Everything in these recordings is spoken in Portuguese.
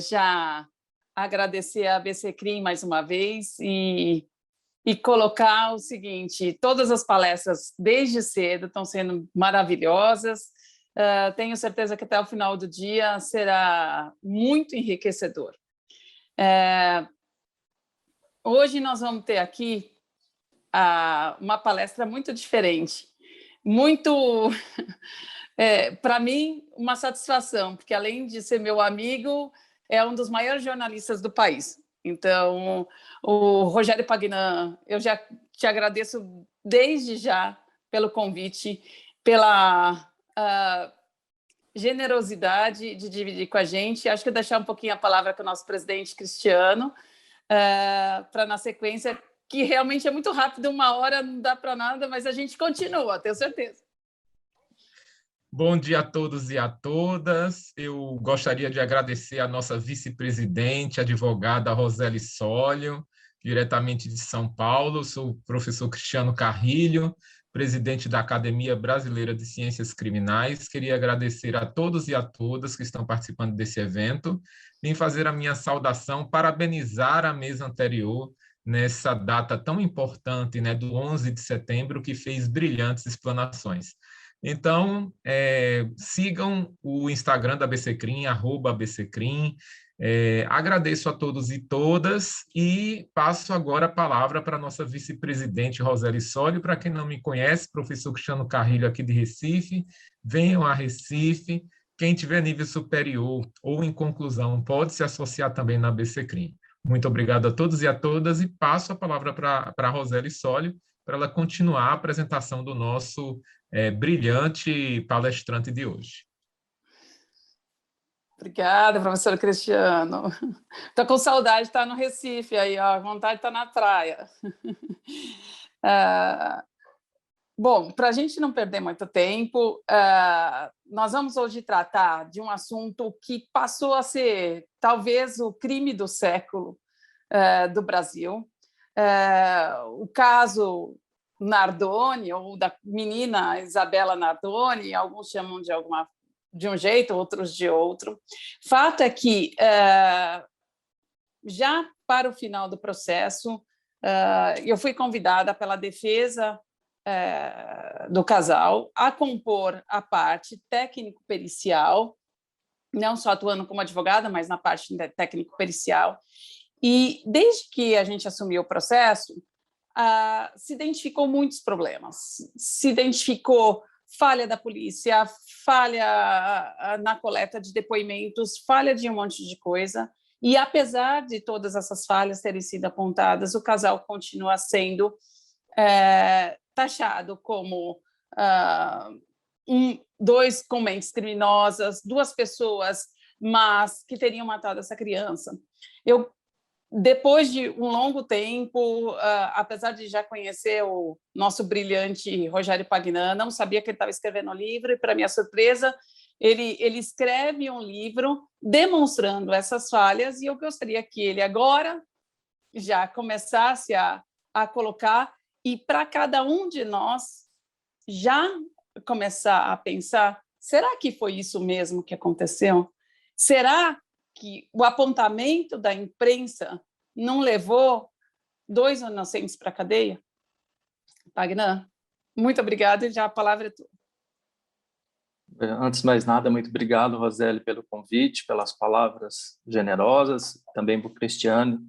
já agradecer a ABC Crim mais uma vez e colocar o seguinte: todas as palestras desde cedo estão sendo maravilhosas. Tenho certeza que até o final do dia será muito enriquecedor. Hoje nós vamos ter aqui uma palestra muito diferente, muito, para mim, uma satisfação, porque além de ser meu amigo, é um dos maiores jornalistas do país. Então, o Rogério Pagnan, eu já te agradeço desde já pelo convite, pela generosidade de dividir com a gente. Acho que eu vou deixar um pouquinho a palavra com o nosso presidente Cristiano, para, na sequência, que realmente é muito rápido, 1 hora não dá para nada, mas a gente continua, tenho certeza. Bom dia a todos e a todas. Eu gostaria de agradecer a nossa vice-presidente, advogada Roseli Sólio, diretamente de São Paulo. Sou o professor Cristiano Carrilho, presidente da Academia Brasileira de Ciências Criminais. Queria agradecer a todos e a todas que estão participando desse evento. Vim fazer a minha saudação, parabenizar a mesa anterior nessa data tão importante, né, do 11 de setembro, que fez brilhantes explanações. Então, sigam o Instagram da ABCCrim, @ABCCrim. Agradeço a todos e todas e passo agora a palavra para a nossa vice-presidente Roseli Sólio. Para quem não me conhece, professor Cristiano Carrilho, aqui de Recife. Venham a Recife. Quem tiver nível superior ou em conclusão pode se associar também na ABCCrim. Muito obrigado a todos e a todas e passo a palavra para a Roseli Sólio para ela continuar a apresentação do nosso brilhante palestrante de hoje. Obrigada, professor Cristiano. Estou com saudade de estar no Recife, aí, ó, vontade de estar na praia. Bom, para a gente não perder muito tempo, nós vamos hoje tratar de um assunto que passou a ser talvez o crime do século do Brasil. O caso Nardoni, ou da menina Isabela Nardoni, alguns chamam de um jeito, outros de outro. Fato é que, já para o final do processo, eu fui convidada pela defesa do casal a compor a parte técnico-pericial, não só atuando como advogada, mas na parte técnico-pericial. E, desde que a gente assumiu o processo, se identificou muitos problemas. Se identificou falha da polícia, falha na coleta de depoimentos, falha de um monte de coisa. E, apesar de todas essas falhas terem sido apontadas, o casal continua sendo taxado como dois com mentes criminosas, 2 pessoas mas que teriam matado essa criança. Depois de um longo tempo, apesar de já conhecer o nosso brilhante Rogério Pagnan, não sabia que ele estava escrevendo um livro, e, para minha surpresa, ele escreve um livro demonstrando essas falhas, e eu gostaria que ele agora já começasse a colocar, e para cada um de nós já começar a pensar: será que foi isso mesmo que aconteceu? Será que o apontamento da imprensa não levou 2 inocentes para a cadeia? Pagnan, muito obrigada, e já a palavra é tua. Antes de mais nada, muito obrigado, Roseli, pelo convite, pelas palavras generosas, também para o Cristiano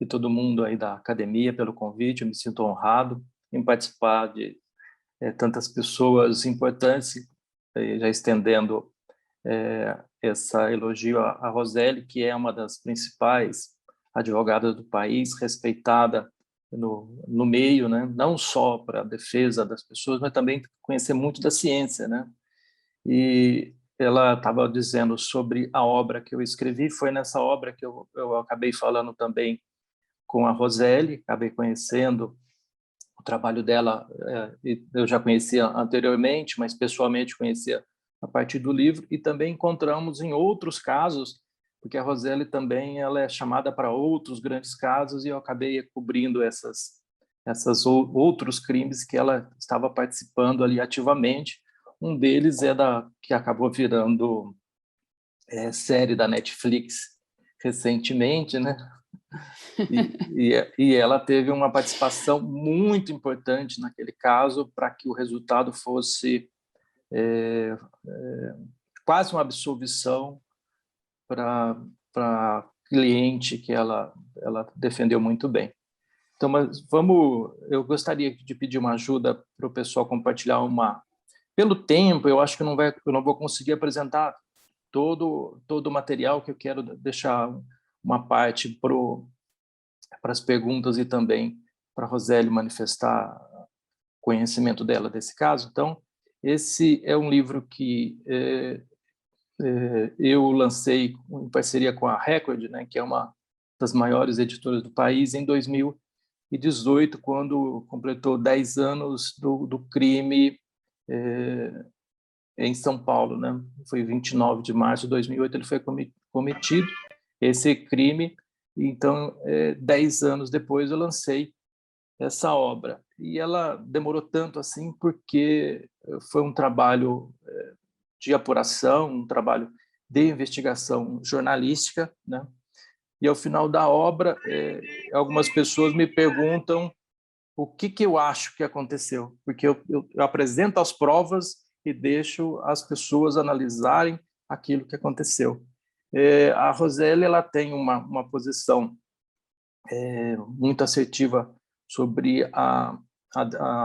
e todo mundo aí da academia pelo convite. Eu me sinto honrado em participar de tantas pessoas importantes, já estendendo essa elogio a Roseli, que é uma das principais advogadas do país, respeitada no meio, né? Não só para a defesa das pessoas, mas também conhecer muito da ciência, né? E ela estava dizendo sobre a obra que eu escrevi. Foi nessa obra que eu acabei falando também com a Roseli, acabei conhecendo o trabalho dela. Eu já conhecia anteriormente, mas pessoalmente conhecia a partir do livro, e também encontramos em outros casos, porque a Roseli também ela é chamada para outros grandes casos, e eu acabei cobrindo essas outros crimes que ela estava participando ali ativamente. Um deles que acabou virando série da Netflix, recentemente, né? E ela teve uma participação muito importante naquele caso para que o resultado fosse quase uma absolvição para cliente que ela defendeu muito bem. Então, mas eu gostaria de pedir uma ajuda para o pessoal compartilhar pelo tempo, eu acho que eu não vou conseguir apresentar todo o material, que eu quero deixar uma parte para as perguntas e também para a Roseli manifestar conhecimento dela desse caso. Então, esse é um livro que eu lancei em parceria com a Record, né, que é uma das maiores editoras do país, em 2018, quando completou 10 anos do crime em São Paulo, né? Foi 29 de março de 2008, ele foi cometido, esse crime. Então, 10 anos depois, eu lancei essa obra. E ela demorou tanto assim porque foi um trabalho de apuração, um trabalho de investigação jornalística, né? E ao final da obra, algumas pessoas me perguntam o que eu acho que aconteceu, porque eu apresento as provas e deixo as pessoas analisarem aquilo que aconteceu. A Roseli, ela tem uma posição muito assertiva sobre a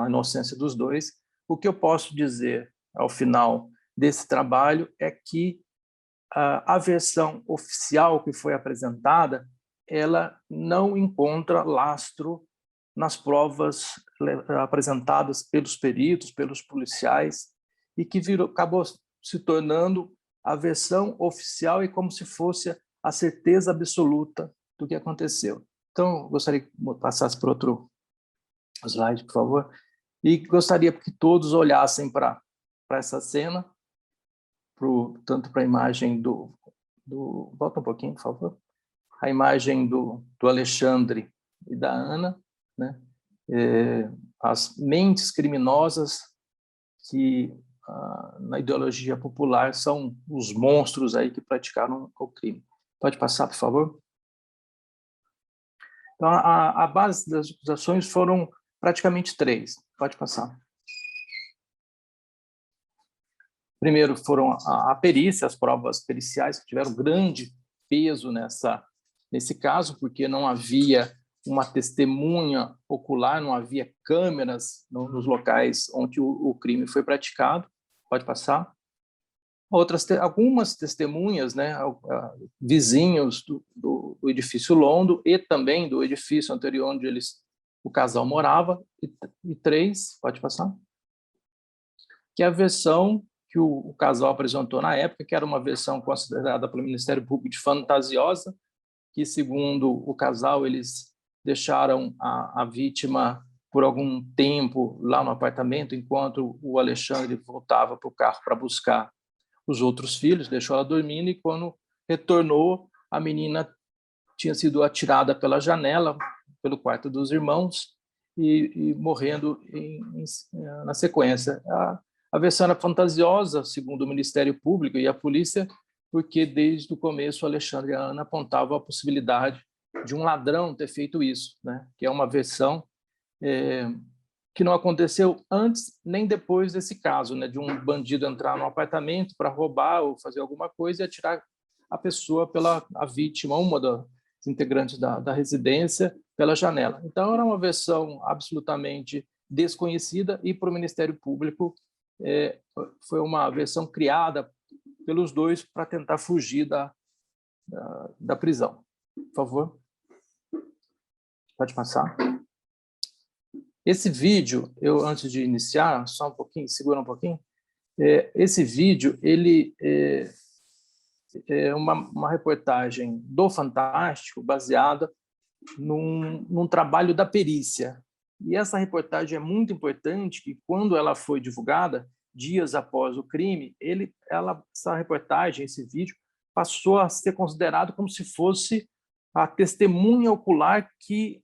inocência dos dois. O que eu posso dizer ao final desse trabalho é que a versão oficial que foi apresentada, ela não encontra lastro nas provas apresentadas pelos peritos, pelos policiais, e que acabou se tornando a versão oficial e como se fosse a certeza absoluta do que aconteceu. Então, gostaria que passasse para outro slide, por favor, e gostaria que todos olhassem para essa cena, tanto para a imagem do... Volta um pouquinho, por favor. A imagem do Alexandre e da Ana, né? As mentes criminosas que, na ideologia popular, são os monstros aí que praticaram o crime. Pode passar, por favor? Então, a base das acusações foram praticamente 3. Pode passar. Primeiro foram a perícia, as provas periciais, que tiveram grande peso nesse caso, porque não havia uma testemunha ocular, não havia câmeras nos locais onde o crime foi praticado. Pode passar. Algumas testemunhas, né, vizinhos do edifício Londo e também do edifício anterior onde o casal morava, e 3, pode passar, que é a versão que o casal apresentou na época, que era uma versão considerada pelo Ministério Público de fantasiosa, que, segundo o casal, eles deixaram a vítima por algum tempo lá no apartamento, enquanto o Alexandre voltava para o carro para buscar os outros filhos, deixou ela dormindo, e quando retornou, a menina tinha sido atirada pela janela, pelo quarto dos irmãos, e morrendo na sequência. A versão era fantasiosa, segundo o Ministério Público e a polícia, porque desde o começo o Alexandre e a Ana apontavam a possibilidade de um ladrão ter feito isso, né? Que é uma versão que não aconteceu antes nem depois desse caso, né? De um bandido entrar no apartamento para roubar ou fazer alguma coisa e atirar a pessoa, a vítima, uma das integrantes da residência, pela janela. Então, era uma versão absolutamente desconhecida, e para o Ministério Público foi uma versão criada pelos dois para tentar fugir da prisão. Por favor. Pode passar. Esse vídeo, antes de iniciar, só um pouquinho, segura um pouquinho. Esse vídeo, ele é uma reportagem do Fantástico, baseada num trabalho da perícia. E essa reportagem é muito importante, que quando ela foi divulgada, dias após o crime, essa reportagem, esse vídeo, passou a ser considerado como se fosse a testemunha ocular que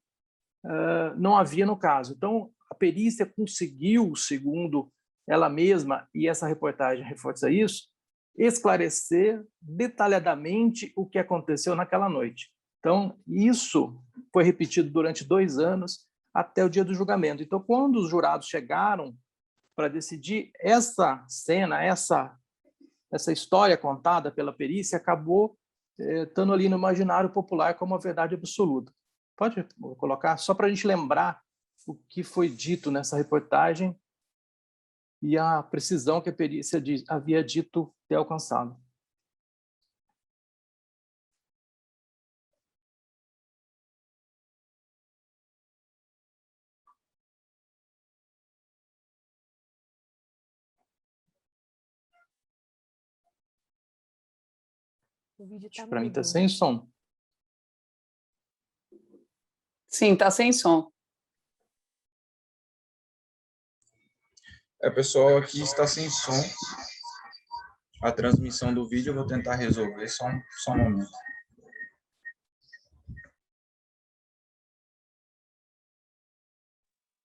não havia no caso. Então, a perícia conseguiu, segundo ela mesma, e essa reportagem reforça isso, esclarecer detalhadamente o que aconteceu naquela noite. Então, isso foi repetido durante 2 anos, até o dia do julgamento. Então, quando os jurados chegaram para decidir, essa cena, essa história contada pela perícia acabou estando ali no imaginário popular como a verdade absoluta. Pode colocar, só para a gente lembrar o que foi dito nessa reportagem e a precisão que a perícia havia dito ter alcançado. O vídeo tá Para mim está mudo. sem som. Sim, está sem som. Pessoal, aqui está sem som. A transmissão do vídeo eu vou tentar resolver, só um momento.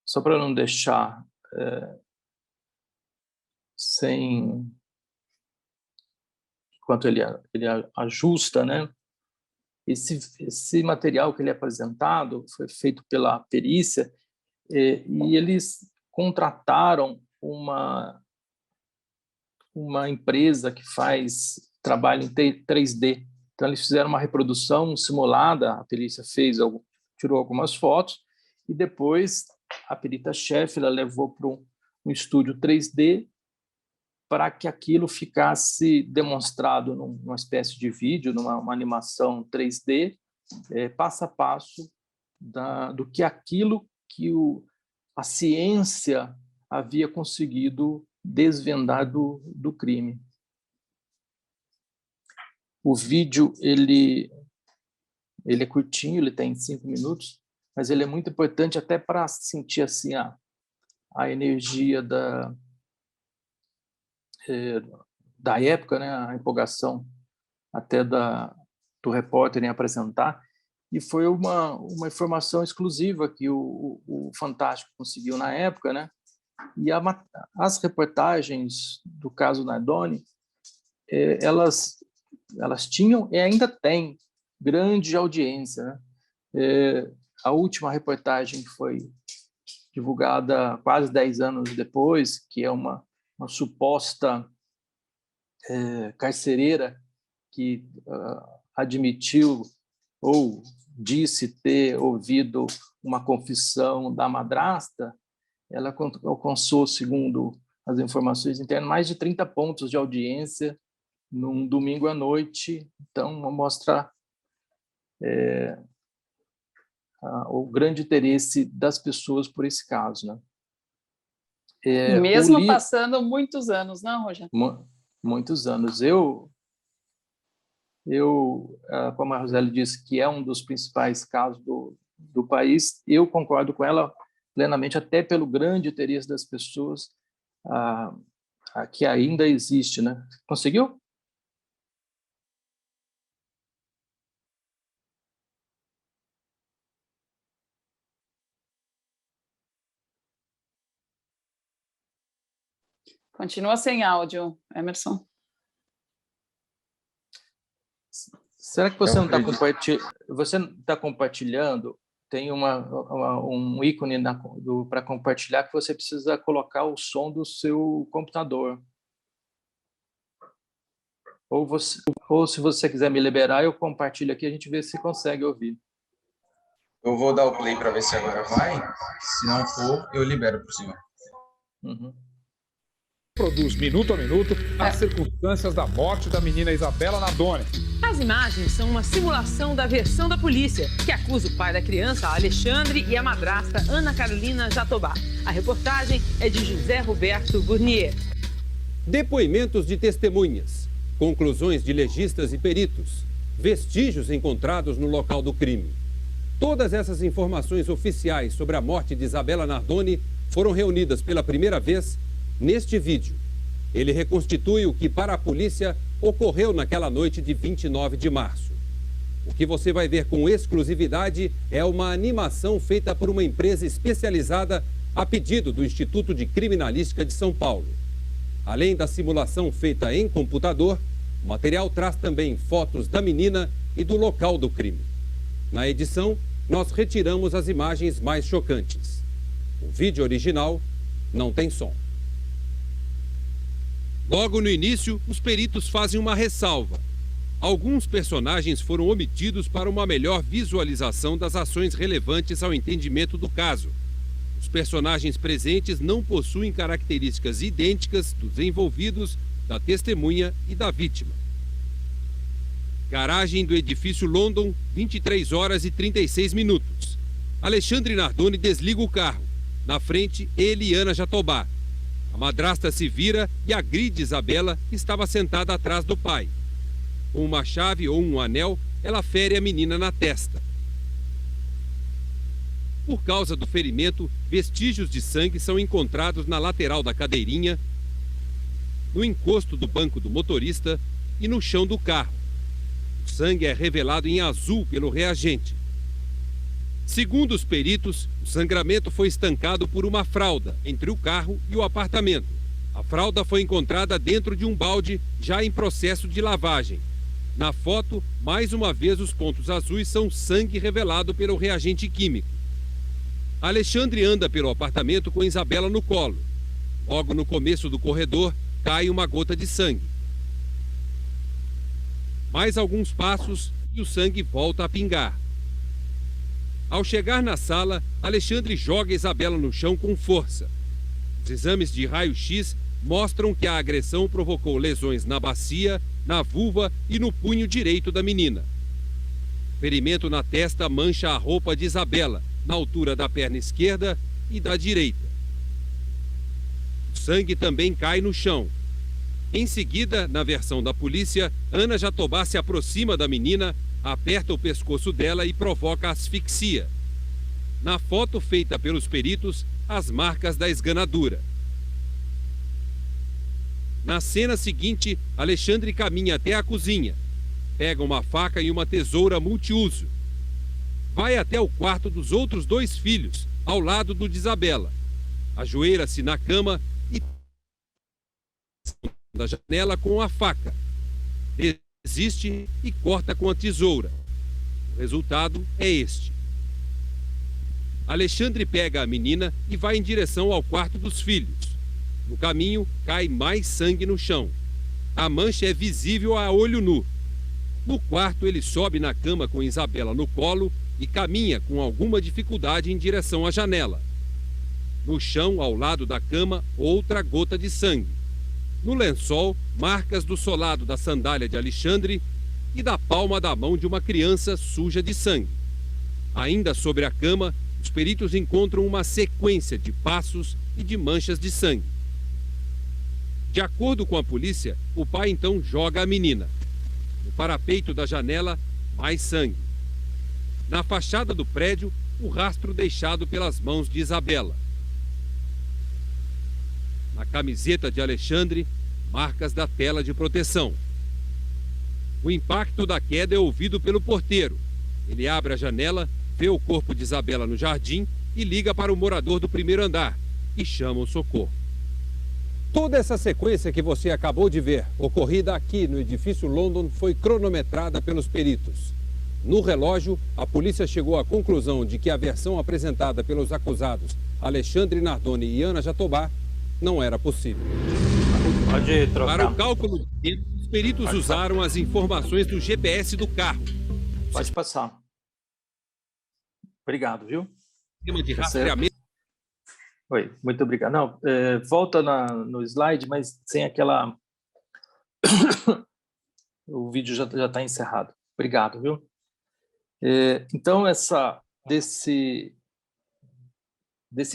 Só para não deixar sem... Enquanto ele ajusta, né? Esse material que ele é apresentado foi feito pela perícia e eles contrataram uma empresa que faz trabalho em 3D. Então, eles fizeram uma reprodução simulada, a perícia tirou algumas fotos, e depois a perita-chefe levou para um estúdio 3D para que aquilo ficasse demonstrado numa espécie de vídeo, numa animação 3D, passo a passo do que aquilo que a ciência havia conseguido desvendar do crime. O vídeo ele é curtinho, ele tem 5 minutos, mas ele é muito importante até para sentir assim a energia da época, né, a empolgação até do repórter em apresentar, e foi uma informação exclusiva que o Fantástico conseguiu na época, né? E as reportagens do caso Nardoni, elas tinham e ainda têm grande audiência, né? A última reportagem que foi divulgada quase 10 anos depois, que é uma suposta carcereira que admitiu ou disse ter ouvido uma confissão da madrasta, ela alcançou, segundo as informações internas, mais de 30 pontos de audiência num domingo à noite. Então, mostra o grande interesse das pessoas por esse caso, né? Mesmo passando muitos anos, não, Rogério? Muitos anos. Eu, como a Roseli disse, que é um dos principais casos do país, eu concordo com ela plenamente, até pelo grande interesse das pessoas que ainda existe, né? Conseguiu? Continua sem áudio, Emerson. Será que você não está compartilhando? Você está compartilhando? Tem um ícone para compartilhar que você precisa colocar o som do seu computador. Ou se você quiser me liberar, eu compartilho aqui, a gente vê se consegue ouvir. Eu vou dar o play para ver se agora vai. Se não for, eu libero por cima. Uhum. Produz minuto a minuto as circunstâncias da morte da menina Isabela Nardoni. As imagens são uma simulação da versão da polícia, que acusa o pai da criança, Alexandre, e a madrasta, Ana Carolina Jatobá. A reportagem é de José Roberto Burnier. Depoimentos de testemunhas, conclusões de legistas e peritos, vestígios encontrados no local do crime. Todas essas informações oficiais sobre a morte de Isabela Nardoni foram reunidas pela primeira vez neste vídeo. Ele reconstitui o que para a polícia ocorreu naquela noite de 29 de março. O que você vai ver com exclusividade é uma animação feita por uma empresa especializada a pedido do Instituto de Criminalística de São Paulo. Além da simulação feita em computador, o material traz também fotos da menina e do local do crime. Na edição, nós retiramos as imagens mais chocantes. O vídeo original não tem som. Logo no início, os peritos fazem uma ressalva. Alguns personagens foram omitidos para uma melhor visualização das ações relevantes ao entendimento do caso. Os personagens presentes não possuem características idênticas dos envolvidos, da testemunha e da vítima. Garagem do edifício London, 23 horas e 36 minutos. Alexandre Nardoni desliga o carro. Na frente, ele e Ana Jatobá. A madrasta se vira e agride Isabela, que estava sentada atrás do pai. Com uma chave ou um anel, ela fere a menina na testa. Por causa do ferimento, vestígios de sangue são encontrados na lateral da cadeirinha, no encosto do banco do motorista e no chão do carro. O sangue é revelado em azul pelo reagente. Segundo os peritos, o sangramento foi estancado por uma fralda entre o carro e o apartamento. A fralda foi encontrada dentro de um balde já em processo de lavagem. Na foto, mais uma vez os pontos azuis são sangue revelado pelo reagente químico. Alexandre anda pelo apartamento com Isabela no colo. Logo no começo do corredor, cai uma gota de sangue. Mais alguns passos e o sangue volta a pingar. Ao chegar na sala, Alexandre joga Isabela no chão com força. Os exames de raio-x mostram que a agressão provocou lesões na bacia, na vulva e no punho direito da menina. O ferimento na testa mancha a roupa de Isabela, na altura da perna esquerda e da direita. O sangue também cai no chão. Em seguida, na versão da polícia, Ana Jatobá se aproxima da menina, aperta o pescoço dela e provoca asfixia. Na foto feita pelos peritos, as marcas da esganadura. Na cena seguinte, Alexandre caminha até a cozinha, pega uma faca e uma tesoura multiuso. Vai até o quarto dos outros 2 filhos, ao lado do de Isabela. Ajoelha-se na cama e da janela com a faca. Desiste e corta com a tesoura. O resultado é este. Alexandre pega a menina e vai em direção ao quarto dos filhos. No caminho, cai mais sangue no chão. A mancha é visível a olho nu. No quarto, ele sobe na cama com Isabela no colo e caminha com alguma dificuldade em direção à janela. No chão, ao lado da cama, outra gota de sangue. No lençol, marcas do solado da sandália de Alexandre e da palma da mão de uma criança suja de sangue. Ainda sobre a cama, os peritos encontram uma sequência de passos e de manchas de sangue. De acordo com a polícia, o pai então joga a menina. No parapeito da janela, mais sangue. Na fachada do prédio, o rastro deixado pelas mãos de Isabela. Na camiseta de Alexandre, marcas da tela de proteção. O impacto da queda é ouvido pelo porteiro. Ele abre a janela, vê o corpo de Isabela no jardim e liga para o morador do primeiro andar, que chama o socorro. Toda essa sequência que você acabou de ver, ocorrida aqui no edifício London, foi cronometrada pelos peritos. No relógio, a polícia chegou à conclusão de que a versão apresentada pelos acusados Alexandre Nardoni e Ana Jatobá não era possível. Pode trocar. Para o cálculo do tempo, os peritos usaram as informações do GPS do carro. Pode passar. Obrigado, viu? Sistema de rastreamento. Oi, muito obrigado. Não, volta no slide, mas sem aquela... O vídeo já está encerrado. Obrigado, viu? Então, desse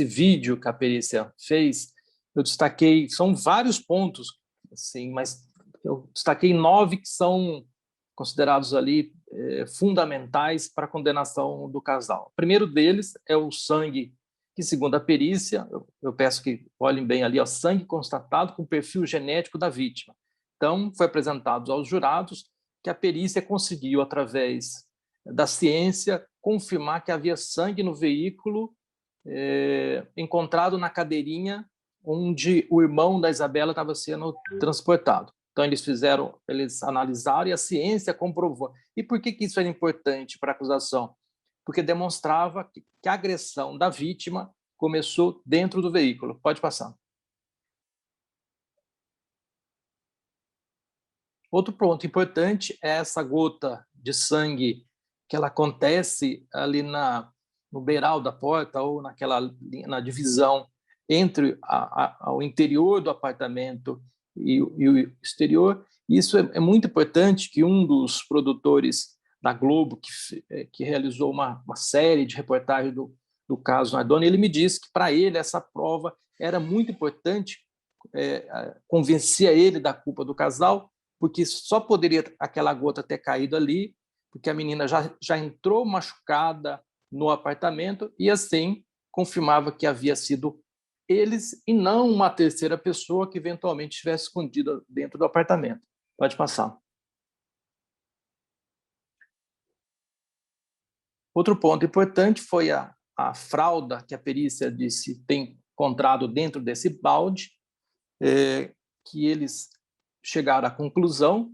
vídeo que a perícia fez, eu destaquei, são vários pontos, assim, mas eu destaquei 9 que são considerados ali fundamentais para a condenação do casal. O primeiro deles é o sangue, que segundo a perícia, eu peço que olhem bem ali, ó, sangue constatado com perfil genético da vítima. Então, foi apresentado aos jurados que a perícia conseguiu, através da ciência, confirmar que havia sangue no veículo encontrado na cadeirinha onde o irmão da Isabela estava sendo transportado. Então, eles analisaram e a ciência comprovou. E por que isso era importante para a acusação? Porque demonstrava que a agressão da vítima começou dentro do veículo. Pode passar. Outro ponto importante é essa gota de sangue que ela acontece ali no beiral da porta ou na divisão entre o interior do apartamento e o exterior. Isso é muito importante, que um dos produtores da Globo, que realizou uma série de reportagens do caso Nardoni, ele me disse que, para ele, essa prova era muito importante, convencia ele da culpa do casal, porque só poderia aquela gota ter caído ali, porque a menina já entrou machucada no apartamento, e assim confirmava que havia sido eles e não uma terceira pessoa que eventualmente estivesse escondida dentro do apartamento. Pode passar. Outro ponto importante foi a fralda que a perícia disse ter encontrado dentro desse balde, que eles chegaram à conclusão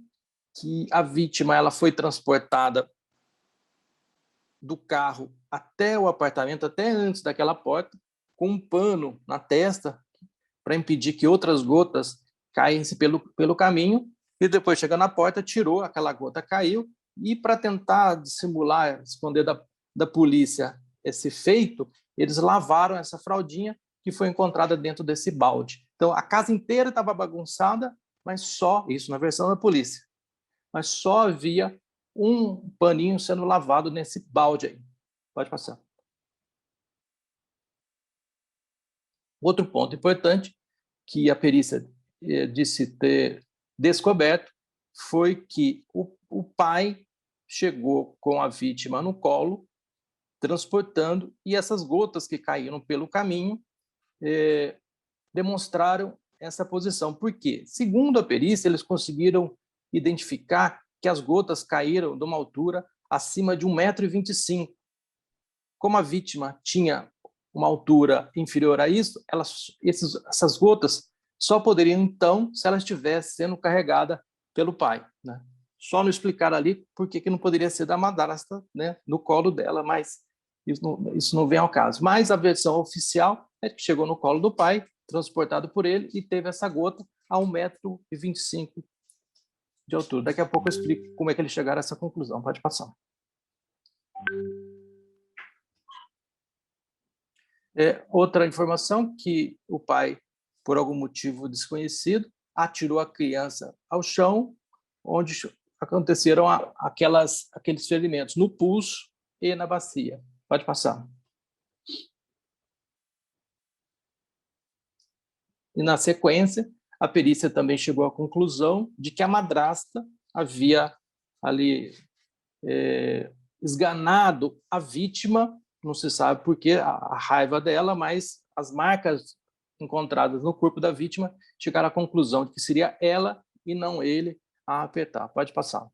que a vítima ela foi transportada do carro até o apartamento, até antes daquela porta, com um pano na testa para impedir que outras gotas caíssem pelo caminho, e depois, chegando na porta, tirou, aquela gota caiu, e para tentar dissimular, esconder da polícia esse feito, eles lavaram essa fraldinha que foi encontrada dentro desse balde. Então, a casa inteira estava bagunçada, mas só, isso na versão da polícia, mas só havia um paninho sendo lavado nesse balde aí. Pode passar. Outro ponto importante que a perícia disse ter descoberto foi que o pai chegou com a vítima no colo, transportando, e essas gotas que caíram pelo caminho demonstraram essa posição. Por quê? Segundo a perícia, eles conseguiram identificar que as gotas caíram de uma altura acima de 1,25 m. Como a vítima tinha uma altura inferior a isso, essas gotas só poderiam, então, se ela estivesse sendo carregada pelo pai, né? Só não explicar ali por que não poderia ser da madrasta, né, no colo dela, mas isso não vem ao caso. Mas a versão oficial é que chegou no colo do pai, transportado por ele, e teve essa gota a 1,25 m de altura. Daqui a pouco eu explico como é que eles chegaram a essa conclusão. Pode passar. Outra informação, que o pai, por algum motivo desconhecido, atirou a criança ao chão, onde aconteceram aqueles ferimentos no pulso e na bacia. Pode passar. E, na sequência, a perícia também chegou à conclusão de que a madrasta havia ali esganado a vítima, não se sabe por quê, a raiva dela, mas as marcas encontradas no corpo da vítima chegaram à conclusão de que seria ela e não ele a apertar. Pode passar.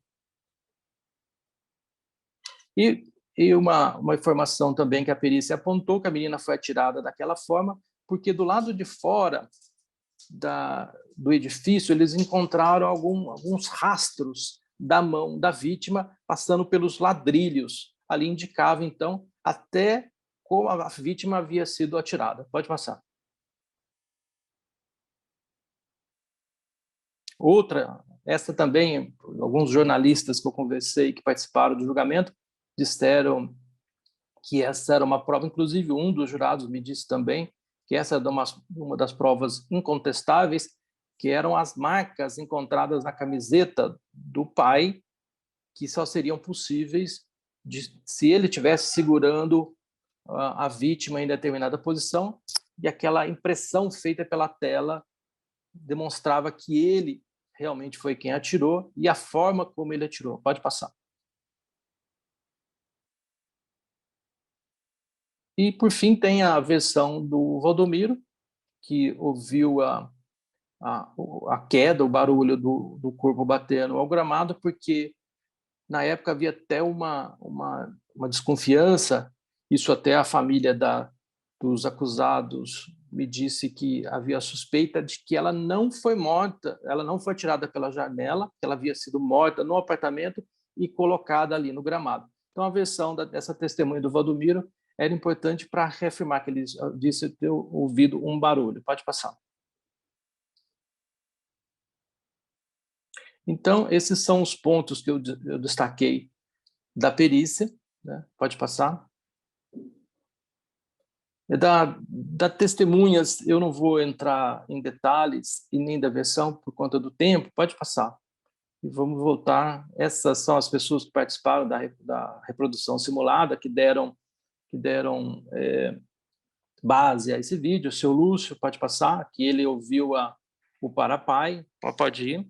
E uma informação também que a perícia apontou, que a menina foi atirada daquela forma, porque do lado de fora do edifício eles encontraram alguns rastros da mão da vítima passando pelos ladrilhos. Ali indicava, então, até como a vítima havia sido atirada. Pode passar. Outra, essa também, alguns jornalistas que eu conversei, que participaram do julgamento, disseram que essa era uma prova, inclusive um dos jurados me disse também, que essa era uma das provas incontestáveis, que eram as marcas encontradas na camiseta do pai, que só seriam possíveis se ele estivesse segurando a vítima em determinada posição, e aquela impressão feita pela tela demonstrava que ele realmente foi quem atirou e a forma como ele atirou. Pode passar. E, por fim, tem a versão do Valdomiro, que ouviu a queda, o barulho do corpo batendo ao gramado, porque na época havia até uma desconfiança, isso até a família da dos acusados me disse que havia suspeita de que ela não foi morta, ela não foi tirada pela janela, que ela havia sido morta no apartamento e colocada ali no gramado. Então, a versão dessa testemunha do Valdomiro era importante para reafirmar que ele disse ter ouvido um barulho. Pode passar. Então, esses são os pontos que eu destaquei da perícia, né? Pode passar. Da testemunhas, eu não vou entrar em detalhes e nem da versão por conta do tempo. Pode passar. E vamos voltar. Essas são as pessoas que participaram da reprodução simulada, que deram base a esse vídeo. O seu Lúcio, pode passar, que ele ouviu o Parapai. Pode ir.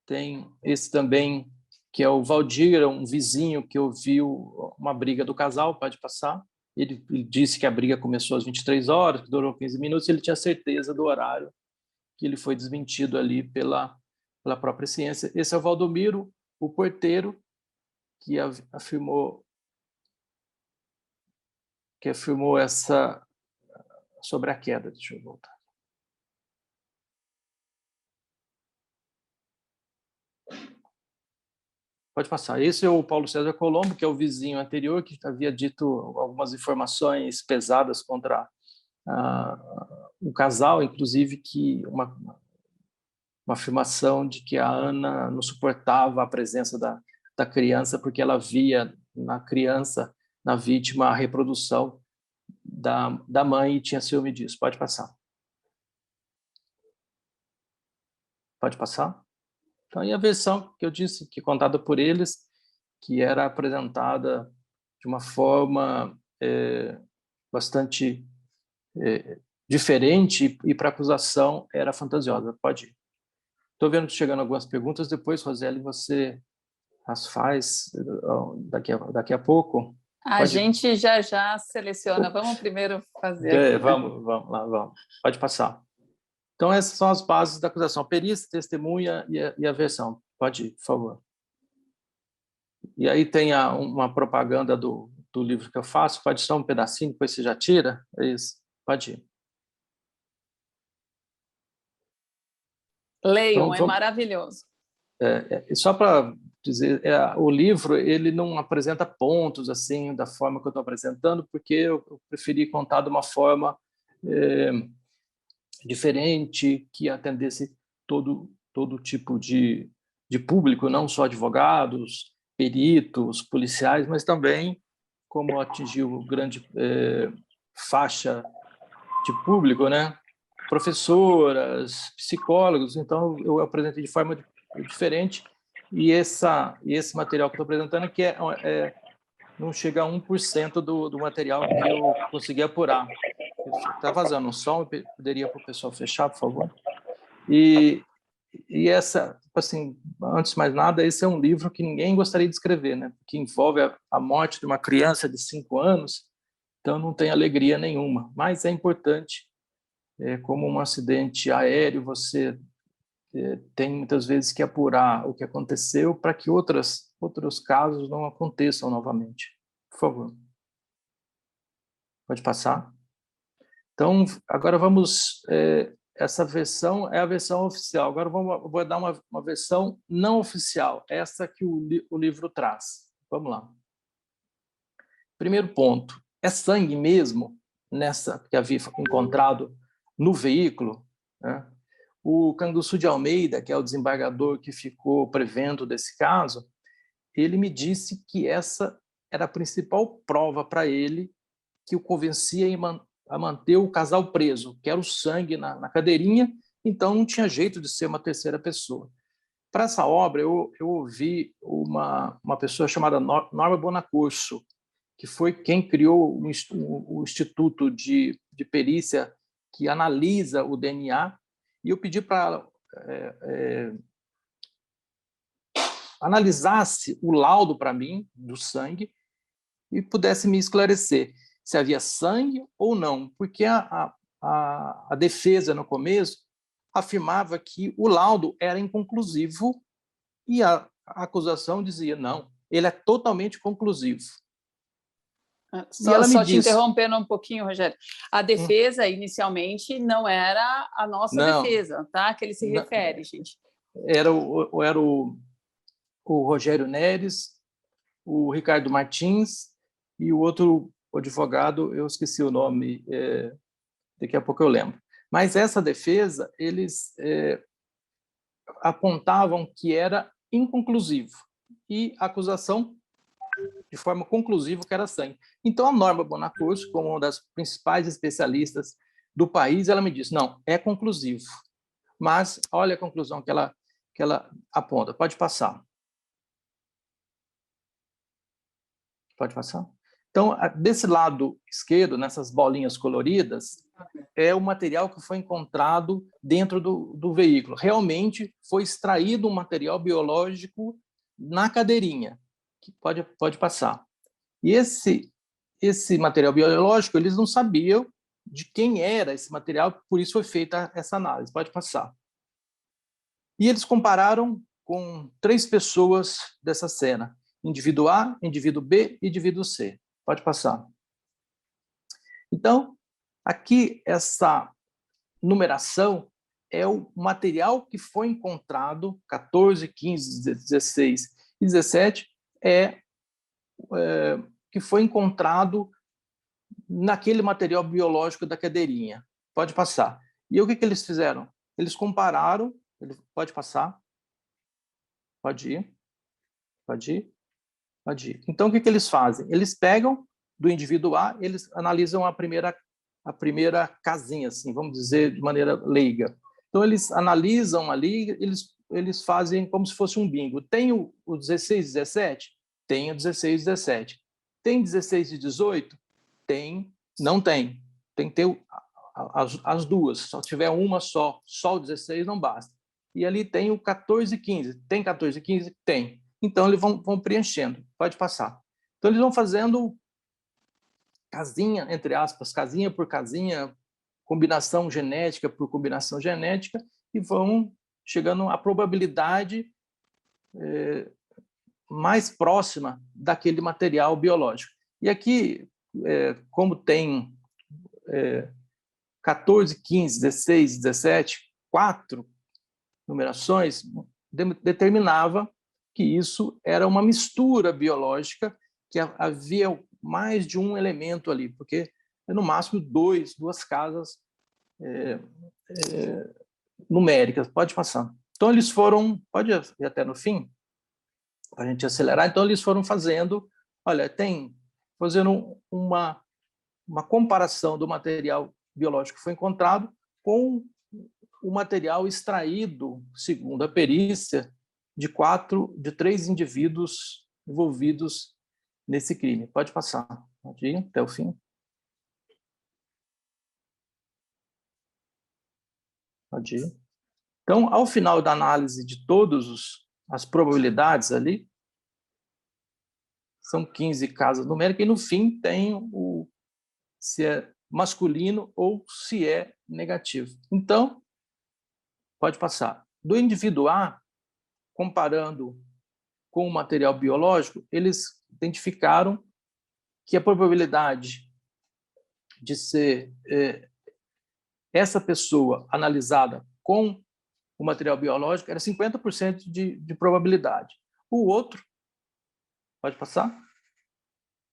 Tem esse também, que é o Valdir, um vizinho que ouviu uma briga do casal. Pode passar. Ele disse que a briga começou às 23 horas, que durou 15 minutos, e ele tinha certeza do horário, que ele foi desmentido ali pela própria ciência. Esse é o Valdomiro, o porteiro, que afirmou essa sobre a queda. Deixa eu voltar. Pode passar. Esse é o Paulo César Colombo, que é o vizinho anterior, que havia dito algumas informações pesadas contra o casal, inclusive que uma afirmação de que a Ana não suportava a presença da criança, porque ela via na criança, na vítima, a reprodução da mãe e tinha ciúme disso. Pode passar. Pode passar? Então, e a versão que eu disse, que contada por eles, que era apresentada de uma forma bastante diferente e para a acusação era fantasiosa. Pode ir. Estou vendo que chegando algumas perguntas, depois, Roseli, você as faz daqui a pouco. A gente já seleciona. Vamos primeiro fazer. Vamos lá, vamos. Pode passar. Então, essas são as bases da acusação: perícia, testemunha e a versão. Pode ir, por favor. E aí tem uma propaganda do livro que eu faço. Pode só um pedacinho, depois você já tira. É isso. Pode ir. Leiam, então, é maravilhoso. Só para dizer, o livro ele não apresenta pontos assim da forma que eu estou apresentando, porque eu preferi contar de uma forma diferente, que atendesse todo tipo de público, não só advogados, peritos, policiais, mas também como atingiu grande faixa de público, né? Professoras, psicólogos. Então eu apresentei de forma diferente, e esse material que eu estou apresentando aqui não chega a 1% do material que eu consegui apurar. Está vazando um som, poderia para o pessoal fechar, por favor? E essa, assim, antes de mais nada, esse é um livro que ninguém gostaria de escrever, né? Que envolve a morte de uma criança de 5 anos, então não tem alegria nenhuma, mas é importante. Como um acidente aéreo, você tem muitas vezes que apurar o que aconteceu para que outros casos não aconteçam novamente. Por favor. Pode passar. Então, agora vamos... essa versão é a versão oficial. Agora vou dar uma versão não oficial, essa que o livro traz. Vamos lá. Primeiro ponto. É sangue mesmo nessa que havia encontrado no veículo, né? O Canguçu de Almeida, que é o desembargador que ficou prevendo desse caso, ele me disse que essa era a principal prova para ele que o convencia a manter o casal preso, que era o sangue na cadeirinha, então não tinha jeito de ser uma terceira pessoa. Para essa obra, eu ouvi uma pessoa chamada Norma Bonacurso, que foi quem criou o Instituto de Perícia que analisa o DNA, e eu pedi para ela analisasse o laudo para mim, do sangue, e pudesse me esclarecer se havia sangue ou não, porque a defesa, no começo, afirmava que o laudo era inconclusivo e a acusação dizia, não, ele é totalmente conclusivo. Só te interrompendo um pouquinho, Rogério. A defesa, inicialmente, não era a nossa defesa, tá? Que ele se refere, gente. Era o Rogério Neres, o Ricardo Martins e o outro advogado, eu esqueci o nome, daqui a pouco eu lembro. Mas essa defesa, eles apontavam que era inconclusivo e a acusação de forma conclusiva que era sangue. Então, a Norma Bonacurso, como uma das principais especialistas do país, ela me disse, não, é conclusivo. Mas olha a conclusão que ela aponta. Pode passar. Pode passar? Então, desse lado esquerdo, nessas bolinhas coloridas, é o material que foi encontrado dentro do veículo. Realmente foi extraído um material biológico na cadeirinha. Que pode passar. E esse material biológico, eles não sabiam de quem era esse material, por isso foi feita essa análise. Pode passar. E eles compararam com 3 pessoas dessa cena. Indivíduo A, indivíduo B e indivíduo C. Pode passar. Então, aqui, essa numeração é o material que foi encontrado, 14, 15, 16 e 17, que foi encontrado naquele material biológico da cadeirinha. Pode passar. E o que eles fizeram? Eles compararam. Pode passar. Pode ir. Pode ir. Pode ir. Então, o que eles fazem? Eles pegam do indivíduo A, eles analisam a primeira casinha, assim, vamos dizer de maneira leiga. Então, eles analisam ali, eles fazem como se fosse um bingo. Tem o 16 e 17? Tem o 16 e 17. Tem 16 e 18? Tem. Não tem. Tem que ter as duas. Se só tiver uma só o 16 não basta. E ali tem o 14 e 15. Tem 14 e 15? Tem. Então, eles vão preenchendo. Pode passar. Então, eles vão fazendo casinha, entre aspas, casinha por casinha, combinação genética por combinação genética, e vão chegando à probabilidade mais próxima daquele material biológico. E aqui, como tem 14, 15, 16, 17, 4 numerações, determinava que isso era uma mistura biológica, que havia mais de um elemento ali, porque é no máximo duas casas numéricas. Pode passar. Então, eles foram, pode ir até no fim, para a gente acelerar. Então, eles foram fazendo, fazendo uma comparação do material biológico que foi encontrado com o material extraído, segundo a perícia, de 3 indivíduos envolvidos nesse crime. Pode passar. Pode ir até o fim. Pode ir. Então, ao final da análise de todas as probabilidades ali, são 15 casas numéricas, e no fim tem se é masculino ou se é negativo. Então, pode passar. Do indivíduo A, comparando com o material biológico, eles identificaram que a probabilidade de ser essa pessoa analisada com o material biológico era 50% de probabilidade. O outro, pode passar?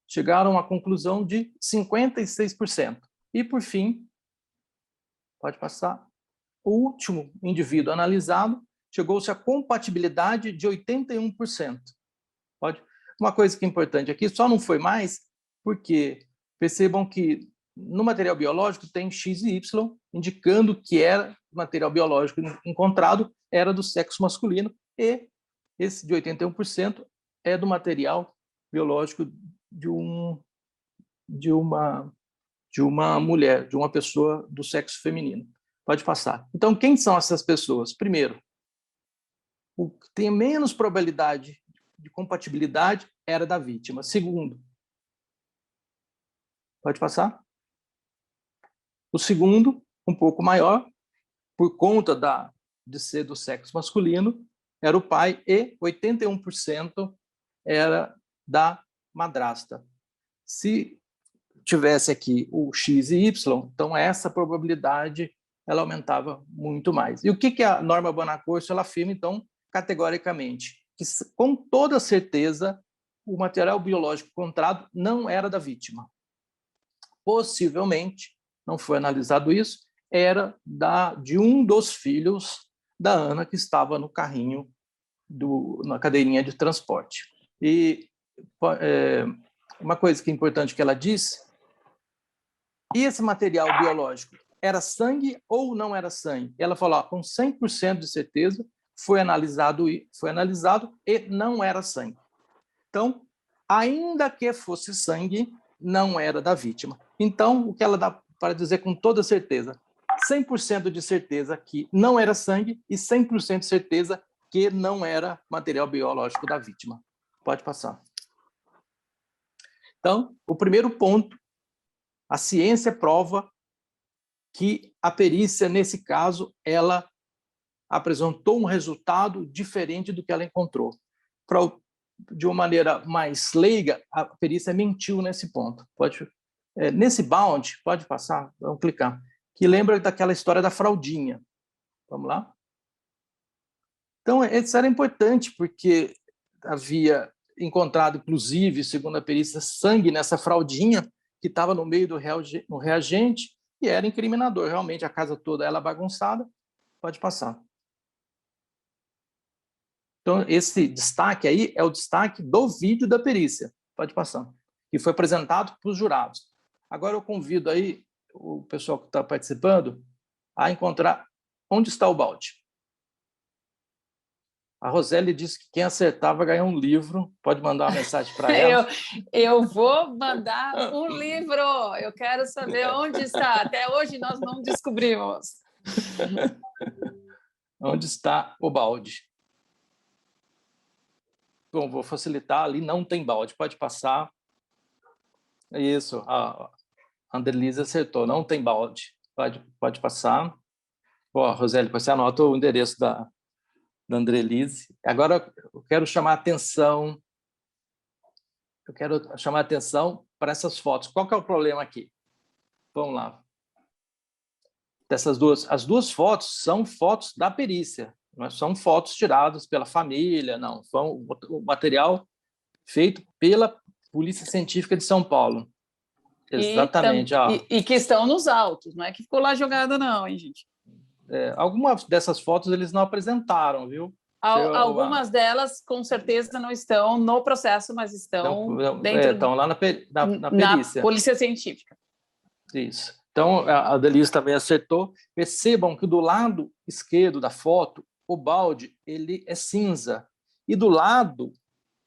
Chegaram à conclusão de 56%. E, por fim, pode passar, o último indivíduo analisado chegou-se à compatibilidade de 81%. Pode? Uma coisa que é importante aqui, só não foi mais, porque percebam que no material biológico tem X e Y, indicando que era o material biológico encontrado era do sexo masculino, e esse de 81% é do material biológico de uma mulher, de uma pessoa do sexo feminino. Pode passar. Então, quem são essas pessoas? Primeiro, o que tem menos probabilidade de compatibilidade era da vítima. Segundo, pode passar? O segundo, um pouco maior, por conta de ser do sexo masculino, era o pai, e 81% era da madrasta. Se tivesse aqui o X e Y, então essa probabilidade ela aumentava muito mais. E o que a norma Bonaccorso ela afirma, então, categoricamente? Que, com toda certeza, o material biológico encontrado não era da vítima. Possivelmente, não foi analisado isso, era de um dos filhos da Ana que estava no carrinho, na cadeirinha de transporte. E uma coisa que é importante que ela disse, e esse material biológico era sangue ou não era sangue? Ela falou, com 100% de certeza, foi analisado e não era sangue. Então, ainda que fosse sangue, não era da vítima. Então, o que ela dá para dizer com toda certeza? 100% de certeza que não era sangue e 100% de certeza que não era material biológico da vítima. Pode passar. Então, o primeiro ponto, a ciência prova que a perícia, nesse caso, ela apresentou um resultado diferente do que ela encontrou. De uma maneira mais leiga, a perícia mentiu nesse ponto. Nesse bound, pode passar, vamos clicar, que lembra daquela história da fraldinha. Vamos lá? Então, isso era importante, porque havia encontrado, inclusive, segundo a perícia, sangue nessa fraldinha que estava no meio do reagente e era incriminador. Realmente, a casa toda ela bagunçada. Pode passar. Então, esse destaque aí é o destaque do vídeo da perícia. Pode passar. Que foi apresentado para os jurados. Agora eu convido aí o pessoal que está participando a encontrar onde está o balde. A Roseli disse que quem acertar vai ganhar um livro. Pode mandar uma mensagem para ela. Eu vou mandar um livro. Eu quero saber onde está. Até hoje nós não descobrimos. Onde está o balde? Bom, vou facilitar. Ali não tem balde. Pode passar. Isso. A Andrelise acertou. Não tem balde. Pode passar. Bom, Roseli, você anota o endereço da Andrelise. Agora, eu quero chamar a atenção. Para essas fotos. Qual que é o problema aqui? Vamos lá. As duas fotos são fotos da perícia. Não são fotos tiradas pela família, não. São o material feito pela Polícia Científica de São Paulo. Exatamente. E que estão nos autos, não é que ficou lá jogada, não, hein, gente? Algumas dessas fotos eles não apresentaram, viu? Algumas delas, com certeza, não estão no processo, mas estão estão lá na perícia. Na Polícia Científica. Isso. Então, a Delise também acertou. Percebam que do lado esquerdo da foto, o balde ele é cinza. E do lado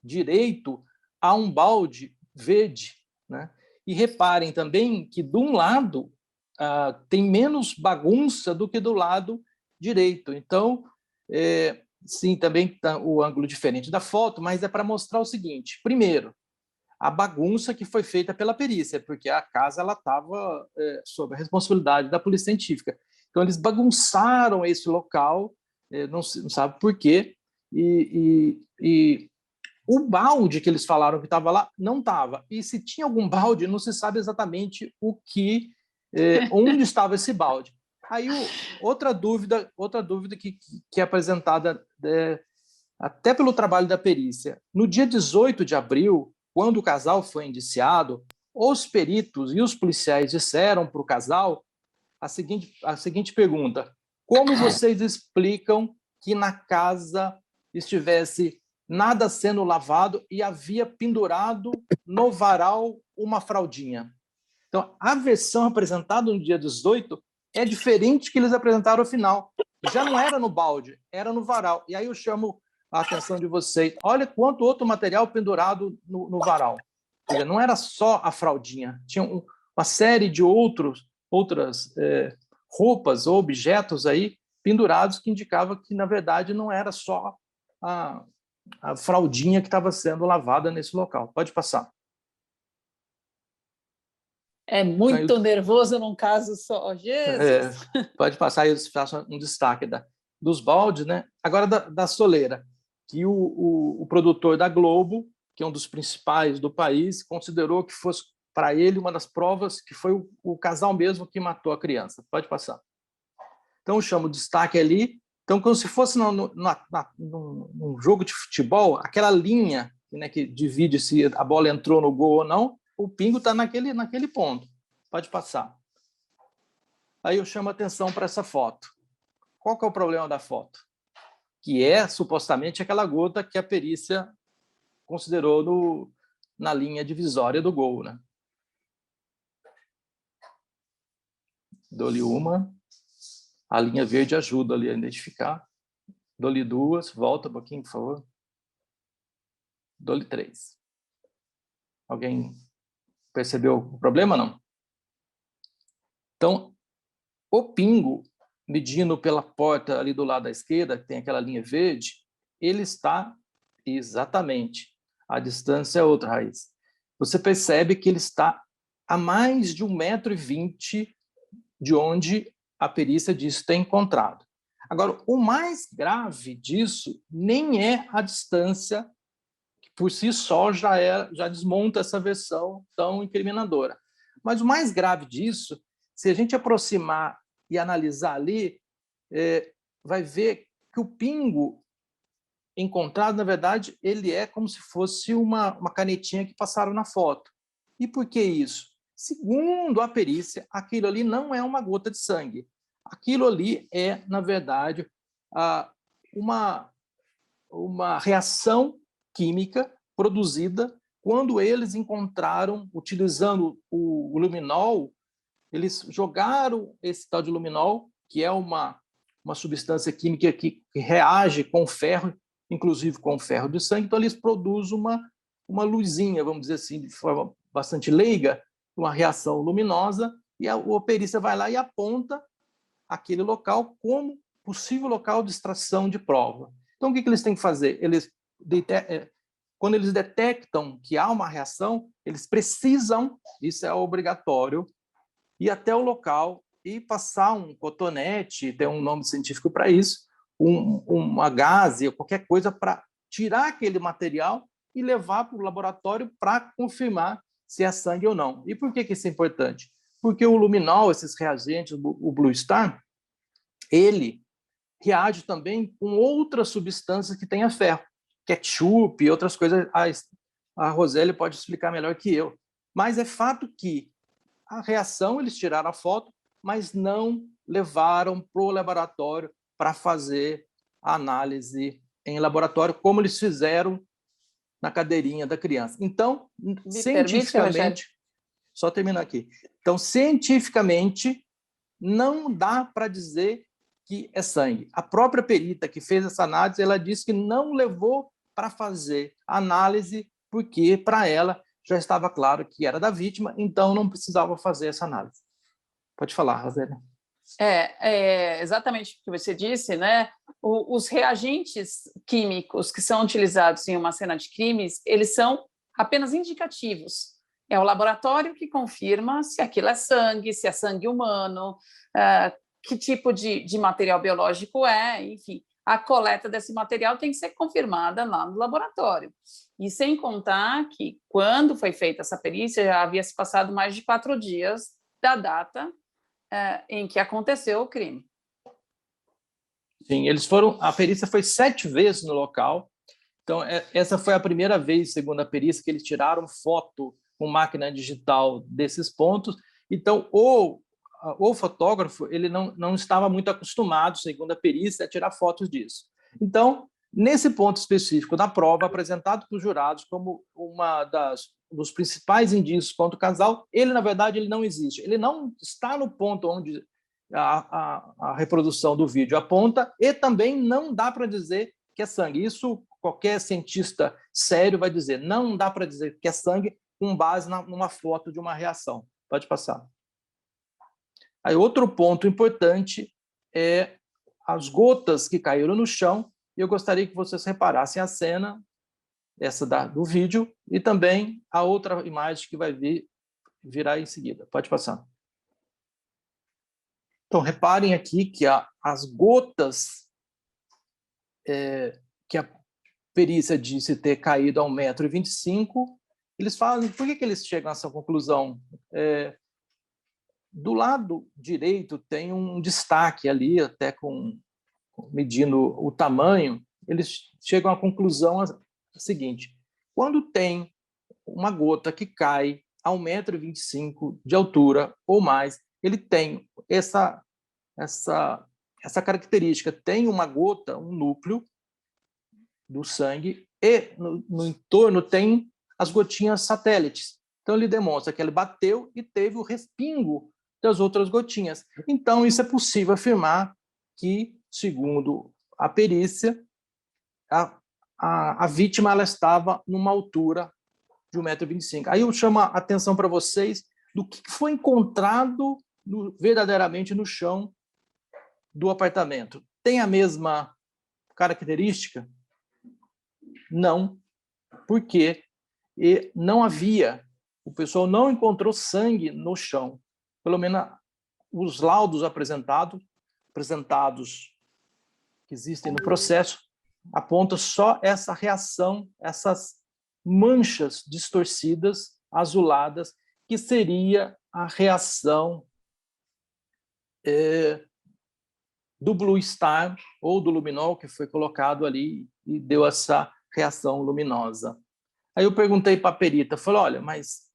direito, há um balde verde, né? E reparem também que, de um lado, tem menos bagunça do que do lado direito. Então, sim, também está o ângulo diferente da foto, mas é para mostrar o seguinte. Primeiro, a bagunça que foi feita pela perícia, porque a casa estava sob a responsabilidade da Polícia Científica. Então, eles bagunçaram esse local, não sabe por quê, e o balde que eles falaram que estava lá, não estava. E se tinha algum balde, não se sabe exatamente onde estava esse balde. Aí, outra dúvida que é apresentada até pelo trabalho da perícia. No dia 18 de abril, quando o casal foi indiciado, os peritos e os policiais disseram para o casal a seguinte pergunta: como vocês explicam que na casa estivesse nada sendo lavado e havia pendurado no varal uma fraldinha? Então, a versão apresentada no dia 18 é diferente que eles apresentaram ao final. Já não era no balde, era no varal. E aí eu chamo a atenção de vocês. Olha quanto outro material pendurado no varal. Ou seja, não era só a fraldinha, tinha uma série de outras roupas ou objetos aí pendurados que indicava que, na verdade, não era só a fraldinha que estava sendo lavada nesse local. Pode passar. É muito nervoso num caso só. Jesus! Pode passar, eu faço um destaque dos baldes, né? Agora da soleira, que o produtor da Globo, que é um dos principais do país, considerou que fosse para ele uma das provas que foi o casal mesmo que matou a criança. Pode passar. Então, eu chamo o destaque ali. Então, como se fosse num jogo de futebol, aquela linha, né, que divide se a bola entrou no gol ou não, o pingo está naquele ponto. Pode passar. Aí eu chamo a atenção para essa foto. Qual que é o problema da foto? Que é, supostamente, aquela gota que a perícia considerou na linha divisória do gol, né? Dou-lhe uma. A linha verde ajuda ali a identificar. Dou-lhe duas. Volta um pouquinho, por favor. Dou-lhe três. Alguém percebeu o problema, não? Então, o pingo, medindo pela porta ali do lado da esquerda, que tem aquela linha verde, ele está exatamente. A distância é outra, Raiz. Você percebe que ele está a mais de 1,20 m de onde a perícia diz ter encontrado. Agora, o mais grave disso nem é a distância, que por si só já desmonta essa versão tão incriminadora. Mas o mais grave disso, se a gente aproximar e analisar ali, vai ver que o pingo encontrado, na verdade, ele é como se fosse uma canetinha que passaram na foto. E por que isso? Segundo a perícia, aquilo ali não é uma gota de sangue. Aquilo ali é, na verdade, uma reação química produzida quando eles encontraram, utilizando o luminol, eles jogaram esse tal de luminol, que é uma substância química que reage com o ferro, inclusive com o ferro de sangue, então eles produzem uma luzinha, vamos dizer assim, de forma bastante leiga, uma reação luminosa, e a perícia vai lá e aponta aquele local como possível local de extração de prova. Então, o que eles têm que fazer? Quando eles detectam que há uma reação, eles precisam, isso é obrigatório, ir até o local e passar um cotonete, tem um nome científico para isso, uma gaze, qualquer coisa para tirar aquele material e levar para o laboratório para confirmar se é sangue ou não. E por que isso é importante? Porque o luminol, esses reagentes, o Blue Star, ele reage também com outras substâncias que tenham ferro, ketchup e outras coisas. A Roseli pode explicar melhor que eu. Mas é fato que a reação, eles tiraram a foto, mas não levaram para o laboratório para fazer a análise em laboratório, como eles fizeram na cadeirinha da criança. Então, cientificamente... Só terminar aqui. Então, cientificamente, não dá para dizer que é sangue. A própria perita que fez essa análise, ela disse que não levou para fazer a análise, porque, para ela, já estava claro que era da vítima, então não precisava fazer essa análise. Pode falar, Roseli. Exatamente o que você disse, né? Os reagentes químicos que são utilizados em uma cena de crimes, eles são apenas indicativos. É o laboratório que confirma se aquilo é sangue, se é sangue humano, que tipo de material biológico é, enfim. A coleta desse material tem que ser confirmada lá no laboratório. E sem contar que, quando foi feita essa perícia, já havia se passado mais de 4 dias da data em que aconteceu o crime. Sim, a perícia foi 7 vezes no local. Então, essa foi a primeira vez, segundo a perícia, que eles tiraram foto com máquina digital desses pontos. Então, o fotógrafo ele não estava muito acostumado, segundo a perícia, a tirar fotos disso. Então, nesse ponto específico da prova, apresentado para os jurados como dos principais indícios contra o casal, na verdade, ele não existe. Ele não está no ponto onde a reprodução do vídeo aponta e também não dá para dizer que é sangue. Isso qualquer cientista sério vai dizer. Não dá para dizer que é sangue com base numa foto de uma reação. Pode passar. Aí, outro ponto importante é as gotas que caíram no chão, e eu gostaria que vocês reparassem a cena, essa do vídeo, e também a outra imagem que vai virar em seguida. Pode passar. Então, reparem aqui que as gotas que a perícia disse ter caído a 1,25 m, Eles falam, por que eles chegam a essa conclusão? Do lado direito tem um destaque ali, até medindo o tamanho, eles chegam à conclusão seguinte: quando tem uma gota que cai a 1,25 m de altura ou mais, ele tem essa característica, tem uma gota, um núcleo do sangue, e no entorno tem as gotinhas satélites. Então, ele demonstra que ele bateu e teve o respingo das outras gotinhas. Então, isso é possível afirmar que, segundo a perícia, a vítima ela estava numa altura de 1,25 m. Aí eu chamo a atenção para vocês do que foi encontrado verdadeiramente no chão do apartamento. Tem a mesma característica? Não, porque não havia, o pessoal não encontrou sangue no chão. Pelo menos os laudos apresentados que existem no processo, apontam só essa reação, essas manchas distorcidas, azuladas, que seria a reação do Blue Star ou do luminol que foi colocado ali e deu essa reação luminosa. Aí eu perguntei para a perita, falei, olha, mas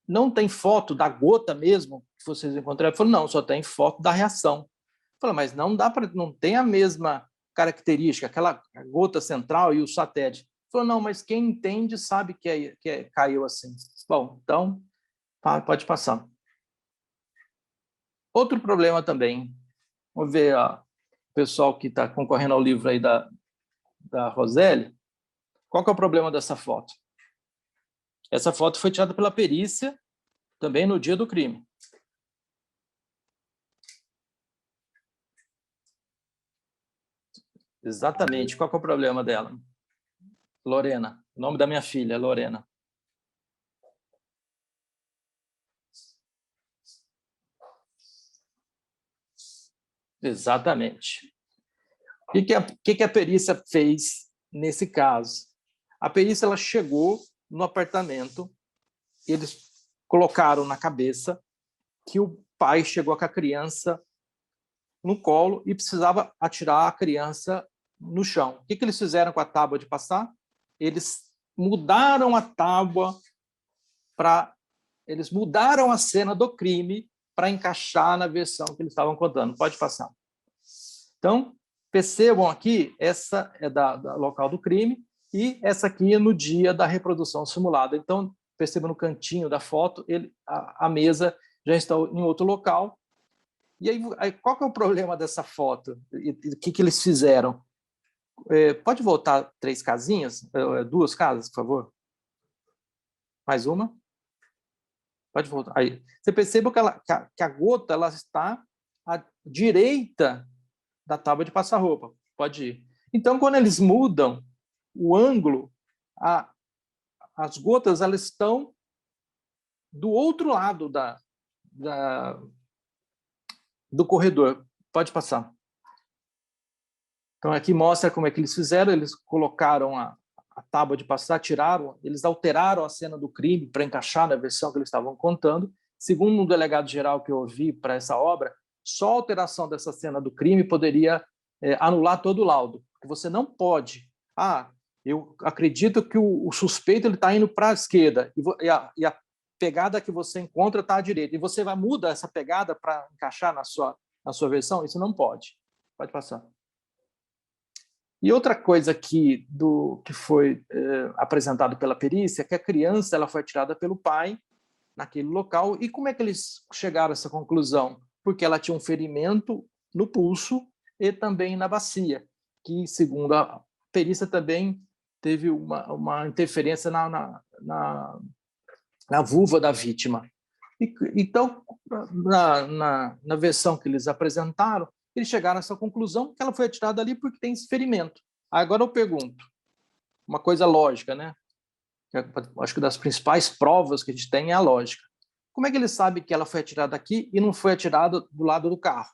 não tem foto da gota mesmo que vocês encontraram? Ele falou, não, só tem foto da reação. Eu falei, mas não tem a mesma característica, aquela gota central e o satélite. Ele falou, não, mas quem entende sabe que caiu assim. Bom, então, pode passar. Outro problema também, vamos ver o pessoal que está concorrendo ao livro aí da Roseli. Qual que é o problema dessa foto? Essa foto foi tirada pela perícia também no dia do crime. Exatamente. Qual que é o problema dela? Lorena. O nome da minha filha é Lorena. Exatamente. O que a perícia fez nesse caso? A perícia ela chegou no apartamento, eles colocaram na cabeça que o pai chegou com a criança no colo e precisava atirar a criança no chão. O que eles fizeram com a tábua de passar? Eles mudaram a tábua eles mudaram a cena do crime para encaixar na versão que eles estavam contando. Pode passar. Então, percebam aqui, essa é da local do crime e essa aqui é no dia da reprodução simulada. Então, perceba no cantinho da foto, a mesa já está em outro local. E aí qual que é o problema dessa foto? O que eles fizeram? Pode voltar 3 casinhas? 2 casas, por favor? Mais uma? Pode voltar. Aí. Você percebe que a gota ela está à direita da tábua de passar roupa. Pode ir. Então, quando eles mudam o ângulo, as gotas elas estão do outro lado do corredor. Pode passar. Então, aqui mostra como é que eles fizeram. Eles colocaram a tábua de passar, eles alteraram a cena do crime para encaixar na versão que eles estavam contando. Segundo um delegado-geral que eu ouvi para essa obra, só a alteração dessa cena do crime poderia anular todo o laudo. Porque você não pode... eu acredito que o suspeito está indo para a esquerda e a pegada que você encontra está à direita. E você muda essa pegada para encaixar na sua versão? Isso não pode. Pode passar. E outra coisa que foi apresentado pela perícia é que a criança ela foi atirada pelo pai naquele local. E como é que eles chegaram a essa conclusão? Porque ela tinha um ferimento no pulso e também na bacia, que, segundo a perícia, também teve uma interferência na vulva da vítima. Então, na versão que eles apresentaram, eles chegaram a essa conclusão que ela foi atirada ali porque tem esse ferimento. Agora eu pergunto, uma coisa lógica, né? Acho que das principais provas que a gente tem é a lógica. Como é que eles sabem que ela foi atirada aqui e não foi atirada do lado do carro?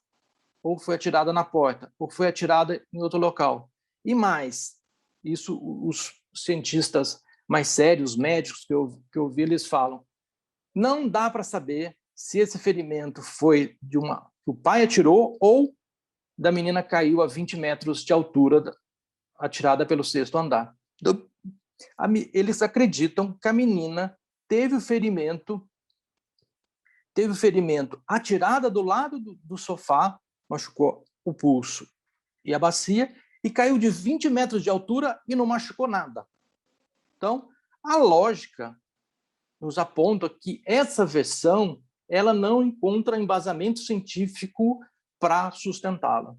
Ou foi atirada na porta? Ou foi atirada em outro local? E mais, isso os cientistas mais sérios, os médicos que eu vi, eles falam, não dá para saber se esse ferimento foi que o pai atirou ou da menina caiu a 20 metros de altura, atirada pelo 6º andar. Eles acreditam que a menina teve o ferimento atirada do lado do sofá, machucou o pulso e a bacia, e caiu de 20 metros de altura e não machucou nada. Então, a lógica nos aponta que essa versão ela não encontra embasamento científico para sustentá-la.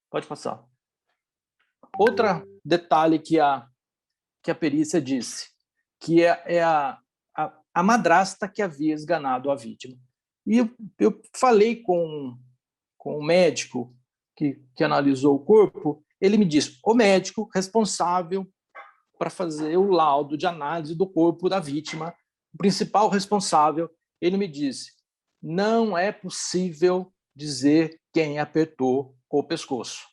Pode passar. Outro detalhe que a perícia disse, que é a madrasta que havia esganado a vítima. E eu falei com o médico que analisou o corpo, ele me disse, o médico responsável para fazer o laudo de análise do corpo da vítima, o principal responsável, ele me disse, não é possível dizer quem apertou o pescoço.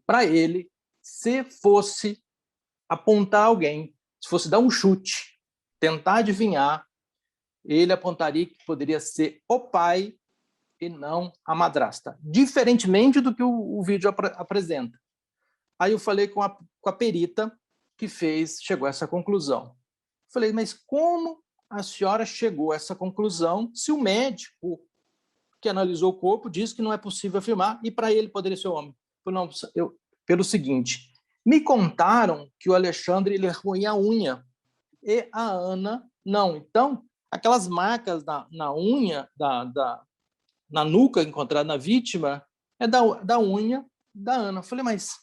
Para ele, se fosse apontar alguém, se fosse dar um chute, tentar adivinhar, ele apontaria que poderia ser o pai e não a madrasta, diferentemente do que o vídeo apresenta. Aí eu falei com a perita que chegou a essa conclusão. Falei, mas como a senhora chegou a essa conclusão se o médico que analisou o corpo diz que não é possível afirmar e para ele poderia ser homem? Não, pelo seguinte, me contaram que o Alexandre ele roía a unha e a Ana não. Então, aquelas marcas na unha, na nuca encontrada na vítima, é da unha da Ana. Falei, mas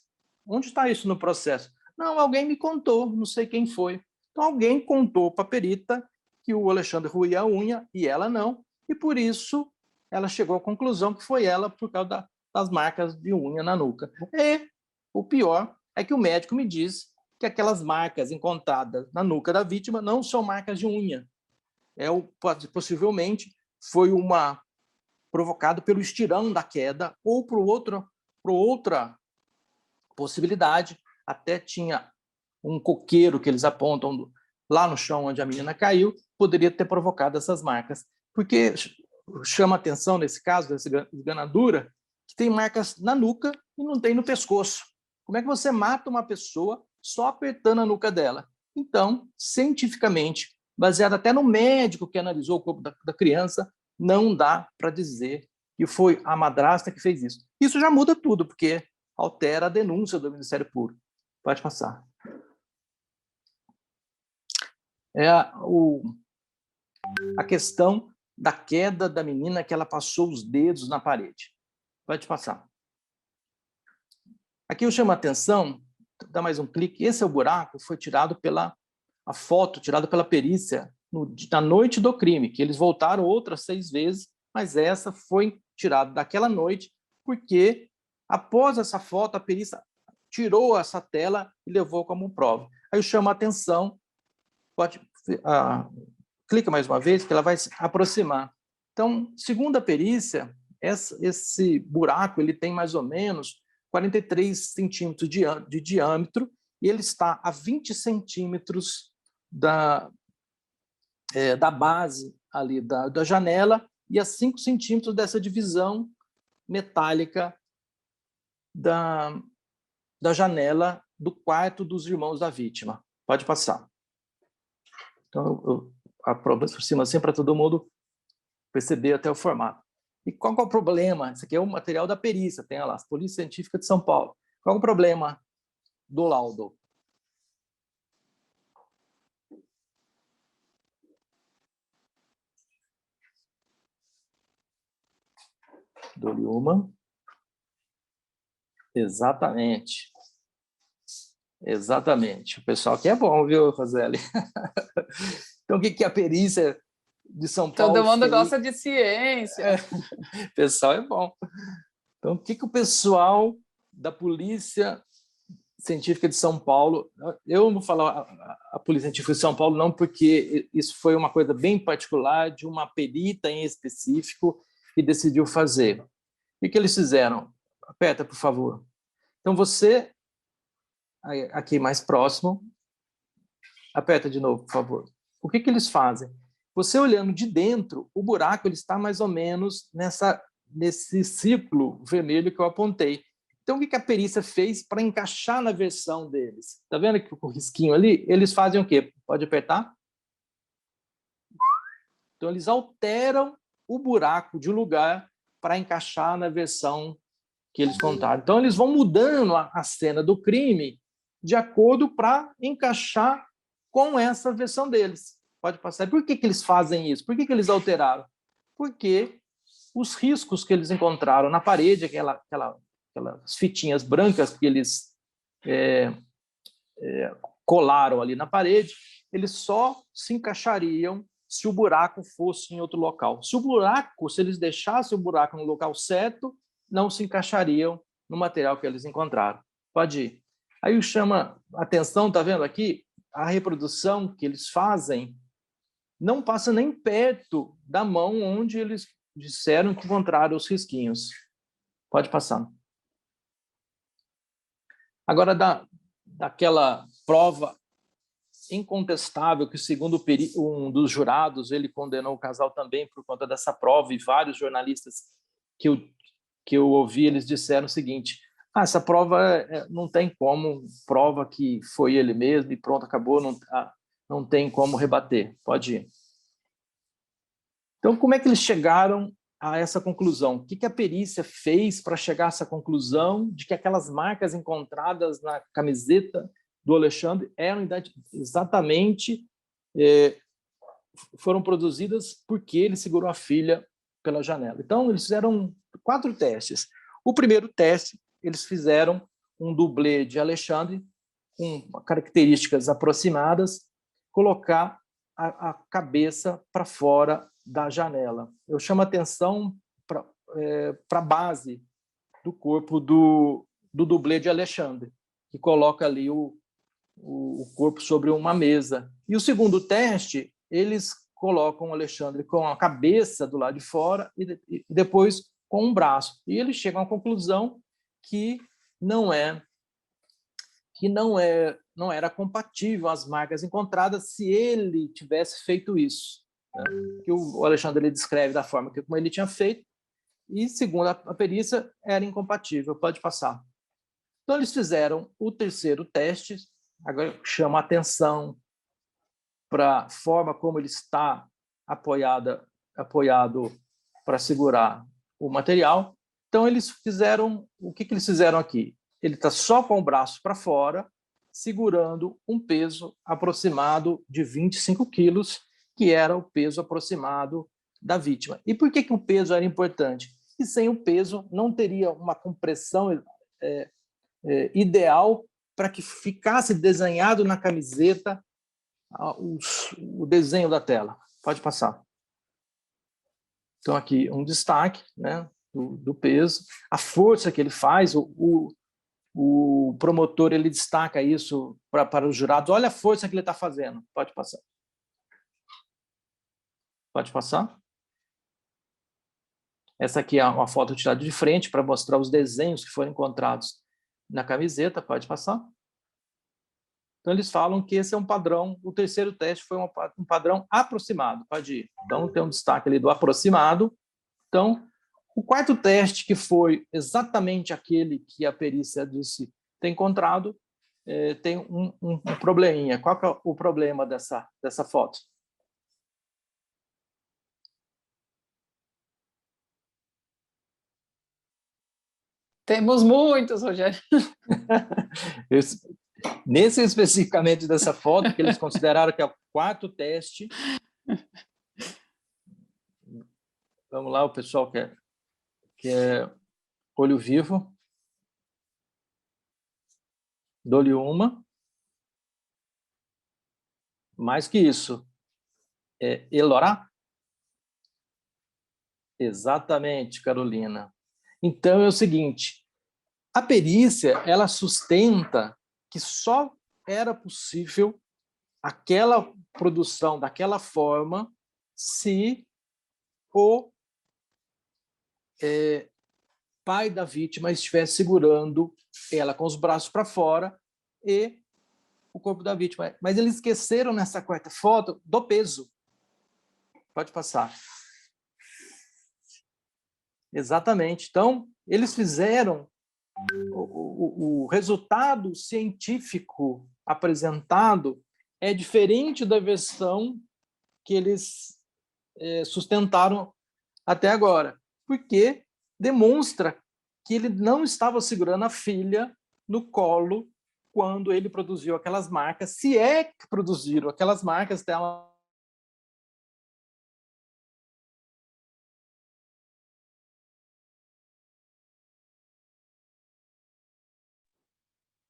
onde está isso no processo? Não, alguém me contou, não sei quem foi. Então, alguém contou para a perita que o Alexandre roía a unha e ela não, e por isso ela chegou à conclusão que foi ela por causa das marcas de unha na nuca. E o pior é que o médico me diz que aquelas marcas encontradas na nuca da vítima não são marcas de unha. Possivelmente foi provocado pelo estirão da queda ou por outra possibilidade. Até tinha um coqueiro que eles apontam lá no chão onde a menina caiu, poderia ter provocado essas marcas. Porque chama atenção, nesse caso, dessa esganadura, que tem marcas na nuca e não tem no pescoço. Como é que você mata uma pessoa só apertando a nuca dela? Então, cientificamente, baseado até no médico que analisou o corpo da criança, não dá para dizer que foi a madrasta que fez isso. Isso já muda tudo, porque altera a denúncia do Ministério Público. Pode passar. A questão da queda da menina que ela passou os dedos na parede. Pode passar. Aqui eu chamo a atenção, dá mais um clique, esse é o buraco, foi tirado a foto tirada pela perícia na noite do crime, que eles voltaram outras 6 vezes, mas essa foi tirada daquela noite, porque após essa foto, a perícia tirou essa tela e levou como prova. Aí eu chamo a atenção, clica mais uma vez, que ela vai se aproximar. Então, segundo a perícia, esse buraco ele tem mais ou menos 43 centímetros de diâmetro e ele está a 20 centímetros da base ali da janela e a 5 centímetros dessa divisão metálica da janela do quarto dos irmãos da vítima. Pode passar. Então, eu aprovo por cima assim para todo mundo perceber até o formato. E qual é o problema? Isso aqui é o material da perícia, tem lá, a Polícia Científica de São Paulo. Qual é o problema do laudo? Dou-lhe uma. Exatamente. Exatamente. O pessoal aqui é bom, viu, Roseli? Então, o que a perícia de São Paulo Todo mundo fez? gosta de ciência. O pessoal é bom. Então, o que o pessoal da Polícia Científica de São Paulo... Eu não vou falar a Polícia Científica de São Paulo, não, porque isso foi uma coisa bem particular de uma perita em específico que decidiu fazer. O que eles fizeram? Aperta, por favor. Então, você, aqui mais próximo, Aperta de novo, por favor. O que eles fazem? Você olhando de dentro, o buraco ele está mais ou menos nesse círculo vermelho que eu apontei. Então, o que a perícia fez para encaixar na versão deles? Está vendo que o risquinho ali? Eles fazem o quê? Pode apertar? Então, eles alteram o buraco de lugar para encaixar na versão que eles contaram. Então, eles vão mudando a cena do crime de acordo para encaixar com essa versão deles. Pode passar. Por que eles fazem isso? Por que eles alteraram? Porque os riscos que eles encontraram na parede, aquelas fitinhas brancas que eles colaram ali na parede, eles só se encaixariam se o buraco fosse em outro local. Se eles deixassem o buraco no local certo, não se encaixariam no material que eles encontraram. Pode ir. Aí chama atenção, tá vendo aqui? A reprodução que eles fazem não passa nem perto da mão onde eles disseram que encontraram os risquinhos. Pode passar. Agora, daquela prova incontestável que, segundo um dos jurados, ele condenou o casal também por conta dessa prova, e vários jornalistas que eu ouvi, eles disseram o seguinte: essa prova não tem como, prova que foi ele mesmo e pronto, acabou, não tem como rebater. Pode ir. Então, como é que eles chegaram a essa conclusão? O que a perícia fez para chegar a essa conclusão de que aquelas marcas encontradas na camiseta do Alexandre eram exatamente foram produzidas porque ele segurou a filha pela janela? Então, eles fizeram 4 testes. O primeiro teste, eles fizeram um dublê de Alexandre com características aproximadas, colocar a cabeça para fora da janela. Eu chamo a atenção para a base do corpo do dublê de Alexandre, que coloca ali o corpo sobre uma mesa. E o segundo teste, eles colocam o Alexandre com a cabeça do lado de fora e depois com um braço. E eles chegam à conclusão que não era compatível as marcas encontradas se ele tivesse feito isso, né? Que o Alexandre ele descreve da forma como ele tinha feito e, segundo a perícia, era incompatível. Pode passar. Então, eles fizeram o terceiro teste. Agora chama a atenção para a forma como ele está apoiado para segurar o material. Então, eles fizeram... O que eles fizeram aqui? Ele está só com o braço para fora, segurando um peso aproximado de 25 quilos, que era o peso aproximado da vítima. E por que o peso era importante? E sem o peso não teria uma compressão ideal para que ficasse desenhado na camiseta o desenho da tela. Pode passar. Então, aqui um destaque, né, do peso, a força que ele faz, o promotor ele destaca isso para os jurados. Olha a força que ele está fazendo. Pode passar. Pode passar. Essa aqui é uma foto tirada de frente para mostrar os desenhos que foram encontrados na camiseta. Pode passar. Então, eles falam que esse é um padrão. O terceiro teste foi um padrão aproximado. Pode ir. Então, tem um destaque ali do aproximado. Então, o quarto teste, que foi exatamente aquele que a perícia disse ter encontrado, tem um probleminha. Qual que é o problema dessa foto? Temos muitos, Rogério. Nesse especificamente dessa foto, que eles consideraram que é o quarto teste. Vamos lá, o pessoal que é olho vivo. Dou-lhe uma. Mais que isso. Elorá? Exatamente, Carolina. Então, é o seguinte, a perícia ela sustenta que só era possível aquela produção daquela forma se o pai da vítima estivesse segurando ela com os braços para fora e o corpo da vítima. Mas eles esqueceram nessa quarta foto do peso. Pode passar. Exatamente. Então, eles fizeram o resultado científico apresentado é diferente da versão que eles sustentaram até agora, porque demonstra que ele não estava segurando a filha no colo quando ele produziu aquelas marcas, se é que produziram aquelas marcas dela.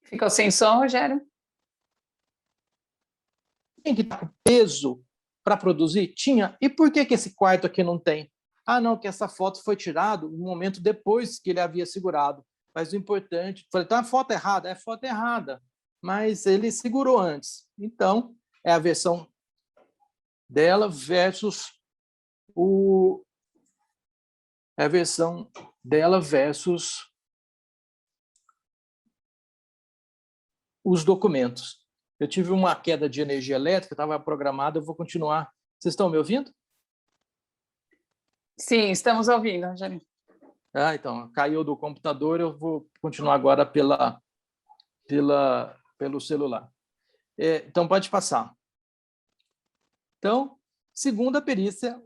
Ficou sem som, Rogério? Tem que estar com peso para produzir? Tinha. E por que esse quarto aqui não tem? Ah, não, que essa foto foi tirada um momento depois que ele havia segurado. Mas o importante... Falei, então a foto é errada? É foto errada. Mas ele segurou antes. Então, é a versão dela versus o... É a versão dela versus os documentos. Eu tive uma queda de energia elétrica, estava programada, eu vou continuar. Vocês estão me ouvindo? Sim, estamos ouvindo, Rogério. Ah, então, caiu do computador, eu vou continuar agora pelo celular. Então, pode passar. Então, segundo a perícia,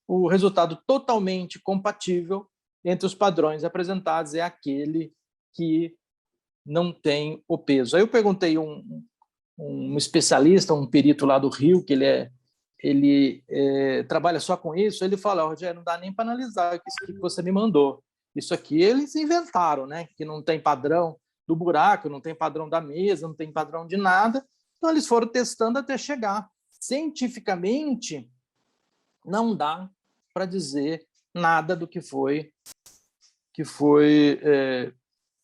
o resultado totalmente compatível entre os padrões apresentados é aquele que não tem o peso. Aí eu perguntei um especialista, um perito lá do Rio, que ele trabalha só com isso, ele fala, Rogério, não dá nem para analisar isso que você me mandou. Isso aqui eles inventaram, né? Que não tem padrão do buraco, não tem padrão da mesa, não tem padrão de nada. Então, eles foram testando até chegar. Cientificamente, não dá para dizer nada do que foi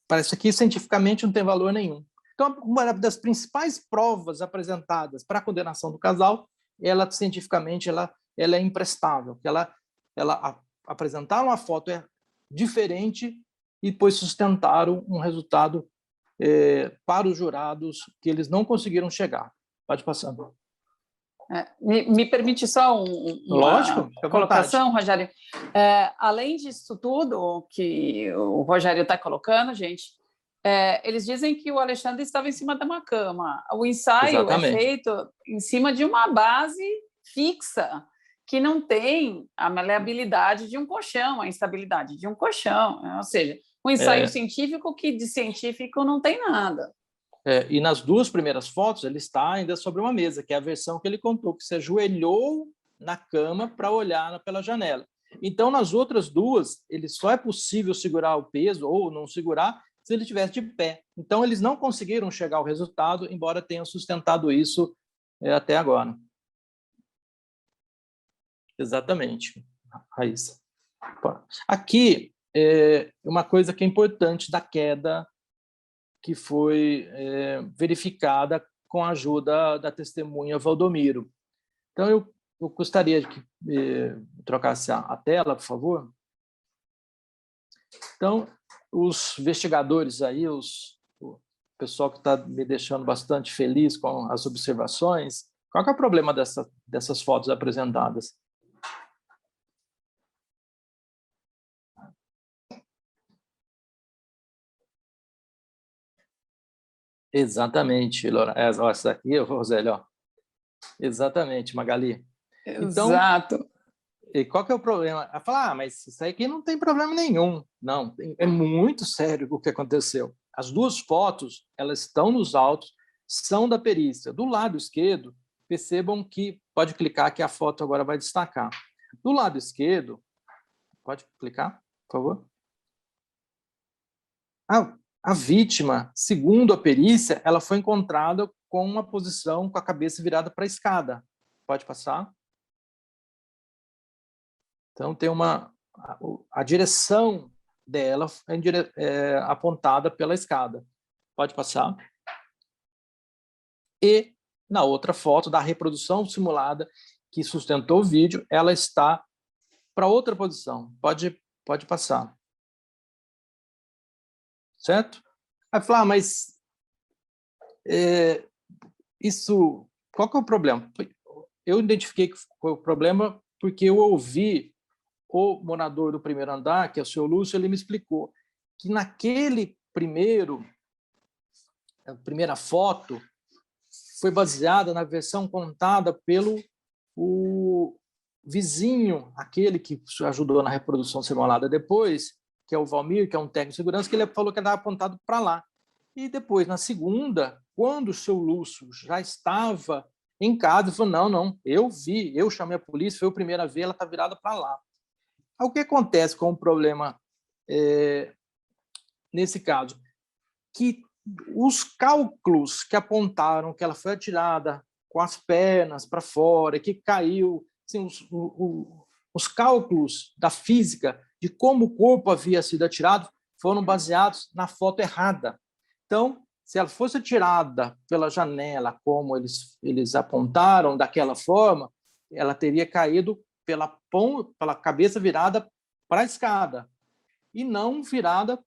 parece que cientificamente não tem valor nenhum. Então, uma das principais provas apresentadas para a condenação do casal, ela cientificamente ela é imprestável, que ela apresentaram uma foto diferente e depois sustentaram um resultado para os jurados que eles não conseguiram chegar. Pode passar. Me permite só Lógico, uma colocação, Rogério? Além disso tudo que o Rogério está colocando, gente, eles dizem que o Alexandre estava em cima de uma cama. O ensaio Exatamente. É feito em cima de uma base fixa, que não tem a maleabilidade de um colchão, a instabilidade de um colchão. Ou seja, um ensaio científico que de científico não tem nada. E nas duas primeiras fotos, ele está ainda sobre uma mesa, que é a versão que ele contou, que se ajoelhou na cama para olhar pela janela. Então, nas outras duas, ele só é possível segurar o peso ou não segurar se ele estivesse de pé. Então, eles não conseguiram chegar ao resultado, embora tenham sustentado isso até agora. Exatamente, Raíssa. Aqui, uma coisa que é importante da queda que foi verificada com a ajuda da testemunha Valdomiro. Então, eu gostaria que trocasse a tela, por favor. Então, os investigadores aí, o pessoal que está me deixando bastante feliz com as observações, qual que é o problema dessas fotos apresentadas? Exatamente, Laura. Essa aqui, Rosélio, ó. Exatamente, Magali. Então, Exato. E qual que é o problema? Ela fala, mas isso aqui não tem problema nenhum. Não, é muito sério o que aconteceu. As duas fotos, elas estão nos autos, são da perícia. Do lado esquerdo, percebam que, pode clicar que a foto agora vai destacar. Do lado esquerdo, pode clicar, por favor? A vítima, segundo a perícia, ela foi encontrada com uma posição com a cabeça virada para a escada. Pode passar? Então, tem a direção dela apontada pela escada. Pode passar? E, na outra foto, da reprodução simulada que sustentou o vídeo, ela está para outra posição. Pode passar. Certo? Vai falar, mas qual que é o problema? Eu identifiquei que foi o problema porque eu ouvi o morador do primeiro andar, que é o senhor Lúcio, ele me explicou que naquele a primeira foto foi baseada na versão contada pelo o vizinho, aquele que ajudou na reprodução simulada depois, que é o Valmir, que é um técnico de segurança, que ele falou que estava apontado para lá. E depois, na segunda, quando o seu Lúcio já estava em casa, ele falou, não, eu vi, eu chamei a polícia, foi a primeira vez, ela está virada para lá. O que acontece com o problema nesse caso? Que os cálculos que apontaram que ela foi atirada com as pernas para fora, que caiu, assim, os cálculos da física de como o corpo havia sido atirado foram baseados na foto errada. Então, se ela fosse atirada pela janela, como eles apontaram daquela forma, ela teria caído pela cabeça virada para a escada e não virada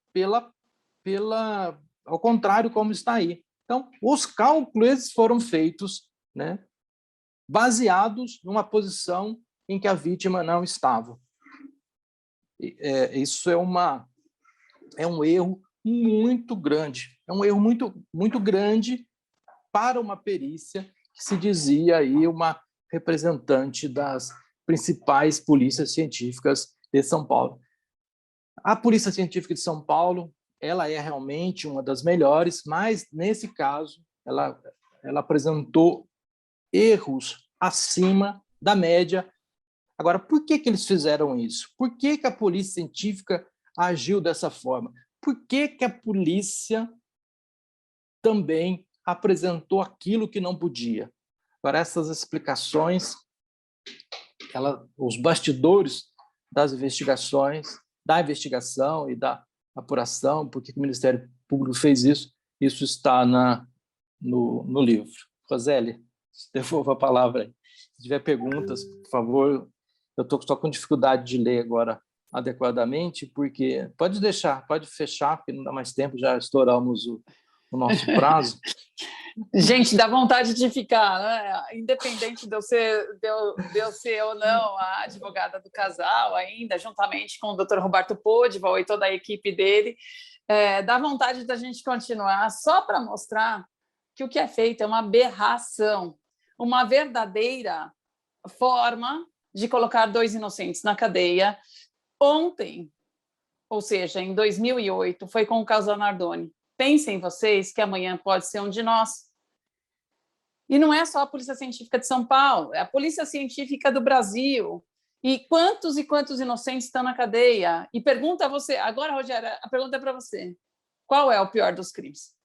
ao contrário, como está aí. Então, os cálculos foram feitos, né, baseados numa posição em que a vítima não estava. Isso é um erro muito grande. É um erro muito, muito grande para uma perícia que se dizia aí uma representante das principais polícias científicas de São Paulo. A Polícia Científica de São Paulo, ela é realmente uma das melhores, mas, nesse caso, ela apresentou erros acima da média. Agora, por que eles fizeram isso? Por que a Polícia Científica agiu dessa forma? Por que a polícia também apresentou aquilo que não podia? Agora, essas explicações, os bastidores das investigações, da investigação e da apuração, por que o Ministério Público fez isso está no livro. Roseli, devolvo a palavra aí. Se tiver perguntas, por favor, eu estou só com dificuldade de ler agora adequadamente, porque pode fechar, porque não dá mais tempo, já estouramos o nosso prazo. Gente, dá vontade de ficar, né? Independente de eu ser ou não a advogada do casal ainda, juntamente com o Dr. Roberto Podival e toda a equipe dele, dá vontade da gente continuar só para mostrar que o que é feito é uma aberração, uma verdadeira forma de colocar 2 inocentes na cadeia. Ontem, ou seja, em 2008, foi com o caso Nardoni. Pensem vocês que amanhã pode ser um de nós. E não é só a Polícia Científica de São Paulo, é a Polícia Científica do Brasil. E quantos inocentes estão na cadeia? E pergunta a você, agora, Rogério, a pergunta é para você. Qual é o pior dos crimes?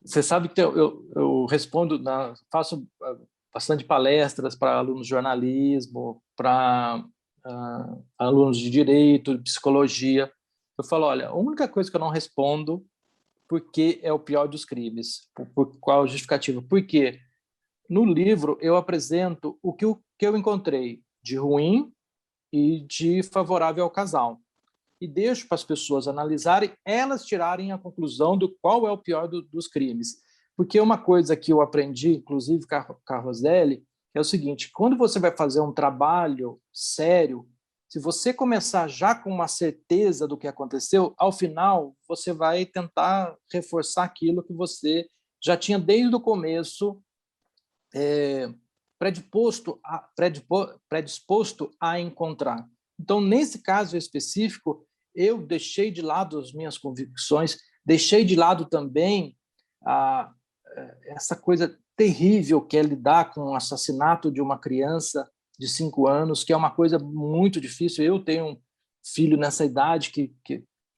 Você sabe que eu respondo, faço bastante palestras para alunos de jornalismo, para alunos de direito, de psicologia. Eu falo, olha, a única coisa que eu não respondo porque é o pior dos crimes. Por qual justificativa? Porque no livro eu apresento o que eu encontrei de ruim e de favorável ao casal. E deixo para as pessoas analisarem, elas tirarem a conclusão do qual é o pior dos crimes. Porque uma coisa que eu aprendi, inclusive com a Roseli, é o seguinte, quando você vai fazer um trabalho sério, se você começar já com uma certeza do que aconteceu, ao final você vai tentar reforçar aquilo que você já tinha desde o começo predisposto a encontrar. Então, nesse caso específico, eu deixei de lado as minhas convicções, deixei de lado também essa coisa terrível que é lidar com o assassinato de uma criança de 5 anos, que é uma coisa muito difícil. Eu tenho um filho nessa idade que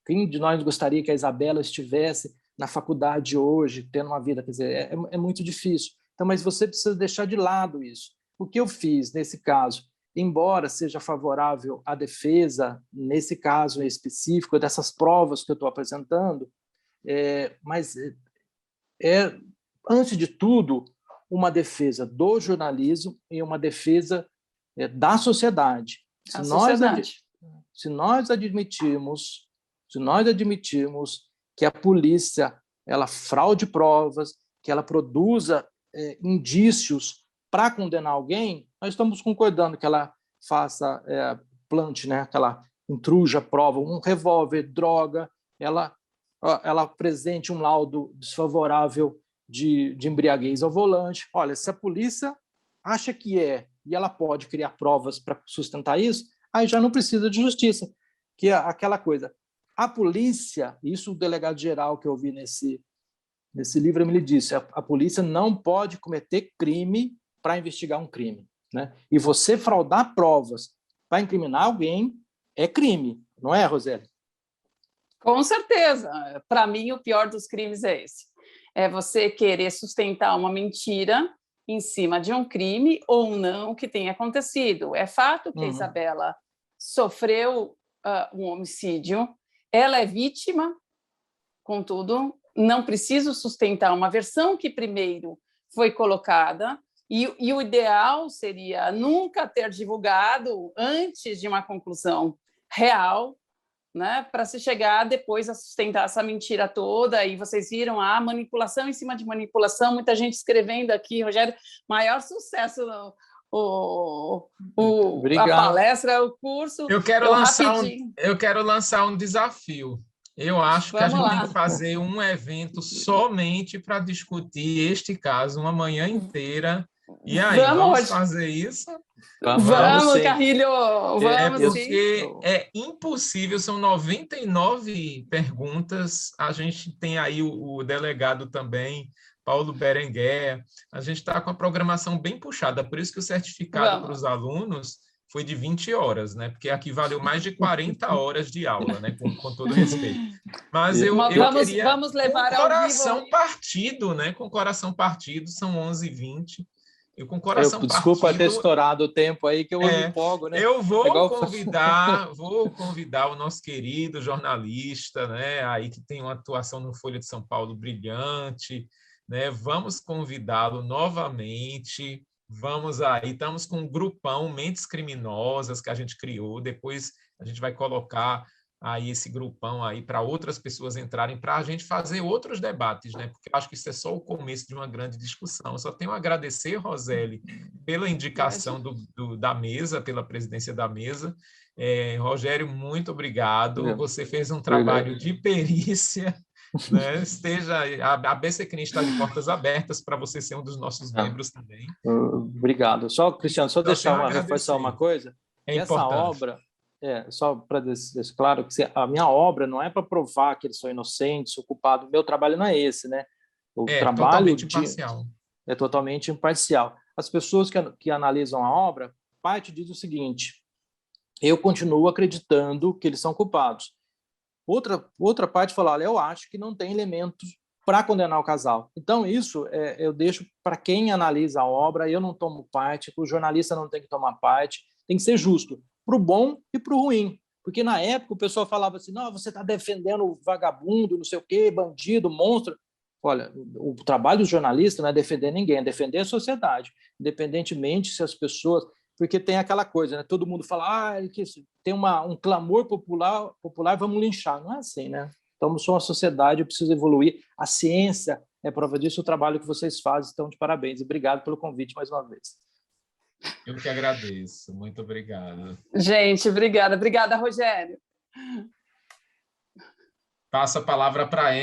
quem de nós gostaria que a Isabela estivesse na faculdade hoje, tendo uma vida, quer dizer, é muito difícil. Então, mas você precisa deixar de lado isso. O que eu fiz nesse caso, embora seja favorável à defesa, nesse caso em específico, dessas provas que eu estou apresentando, mas antes de tudo, uma defesa do jornalismo e uma defesa da sociedade. Se nós admitirmos que a polícia ela fraude provas, que ela produza indícios para condenar alguém, nós estamos concordando que ela faça, plante, né, que ela intruja prova, um revólver, droga, ela apresente um laudo desfavorável de embriaguez ao volante. Olha, se a polícia acha que e ela pode criar provas para sustentar isso, aí já não precisa de justiça, que é aquela coisa. A polícia, isso o delegado-geral que eu vi nesse livro me disse, a polícia não pode cometer crime para investigar um crime, né? E você fraudar provas para incriminar alguém é crime, não é, Roseli? Com certeza. Para mim, o pior dos crimes é esse. É você querer sustentar uma mentira em cima de um crime ou não que tenha acontecido. É fato que a Isabela sofreu um homicídio, ela é vítima, contudo, não preciso sustentar uma versão que primeiro foi colocada, e o ideal seria nunca ter divulgado antes de uma conclusão real, né, para se chegar depois a sustentar essa mentira toda. E vocês viram a manipulação em cima de manipulação, muita gente escrevendo aqui, Rogério, maior sucesso a palestra, o curso. Eu quero lançar um desafio. Eu acho que a gente tem que fazer um evento somente para discutir este caso, uma manhã inteira. E aí, vamos fazer isso? Vamos, Carrilho! Vamos, porque é impossível, são 99 perguntas. A gente tem aí o delegado também, Paulo Berenguer. A gente está com a programação bem puxada, por isso que o certificado para os alunos foi de 20 horas, né? Porque aqui valeu mais de 40 horas de aula, né? Com todo respeito. Mas eu queria... Vamos levar com coração partido, né? Com coração partido, são 11h20. Eu com coração desculpa ter estourado o tempo aí, que eu me empolgo, né? Eu vou convidar o nosso querido jornalista, né? Aí que tem uma atuação no Folha de São Paulo brilhante, né? Vamos convidá-lo novamente. Vamos aí, estamos com um grupão Mentes Criminosas que a gente criou, depois a gente vai colocar aí esse grupão aí para outras pessoas entrarem, para a gente fazer outros debates, né? Porque eu acho que isso é só o começo de uma grande discussão. Eu só tenho a agradecer, Roseli, pela indicação da mesa, pela presidência da mesa. Rogério, muito obrigado. Você fez um trabalho de perícia, né? A BCCNIS está de portas abertas para você ser um dos nossos membros também. Obrigado. Só, Cristiano, reforçar uma coisa. Essa obra, só para deixar claro, que a minha obra não é para provar que eles são inocentes, ou culpados. O meu trabalho não é esse, né? O trabalho totalmente imparcial. É totalmente imparcial. As pessoas que analisam a obra, parte diz o seguinte: eu continuo acreditando que eles são culpados. Outra parte fala, olha, eu acho que não tem elementos para condenar o casal. Então, isso eu deixo para quem analisa a obra, eu não tomo parte, o jornalista não tem que tomar parte, tem que ser justo, para o bom e para o ruim. Porque, na época, o pessoal falava assim, não, você está defendendo o vagabundo, não sei o quê, bandido, monstro. Olha, o trabalho do jornalista não é defender ninguém, é defender a sociedade, independentemente se as pessoas... Porque tem aquela coisa, né? Todo mundo fala, tem um clamor popular, vamos linchar. Não é assim, né? Então, somos uma sociedade, eu preciso evoluir. A ciência é prova disso, o trabalho que vocês fazem, então, de parabéns. Obrigado pelo convite mais uma vez. Eu que agradeço. Muito obrigado. Gente, obrigada. Obrigada, Rogério. Passo a palavra para a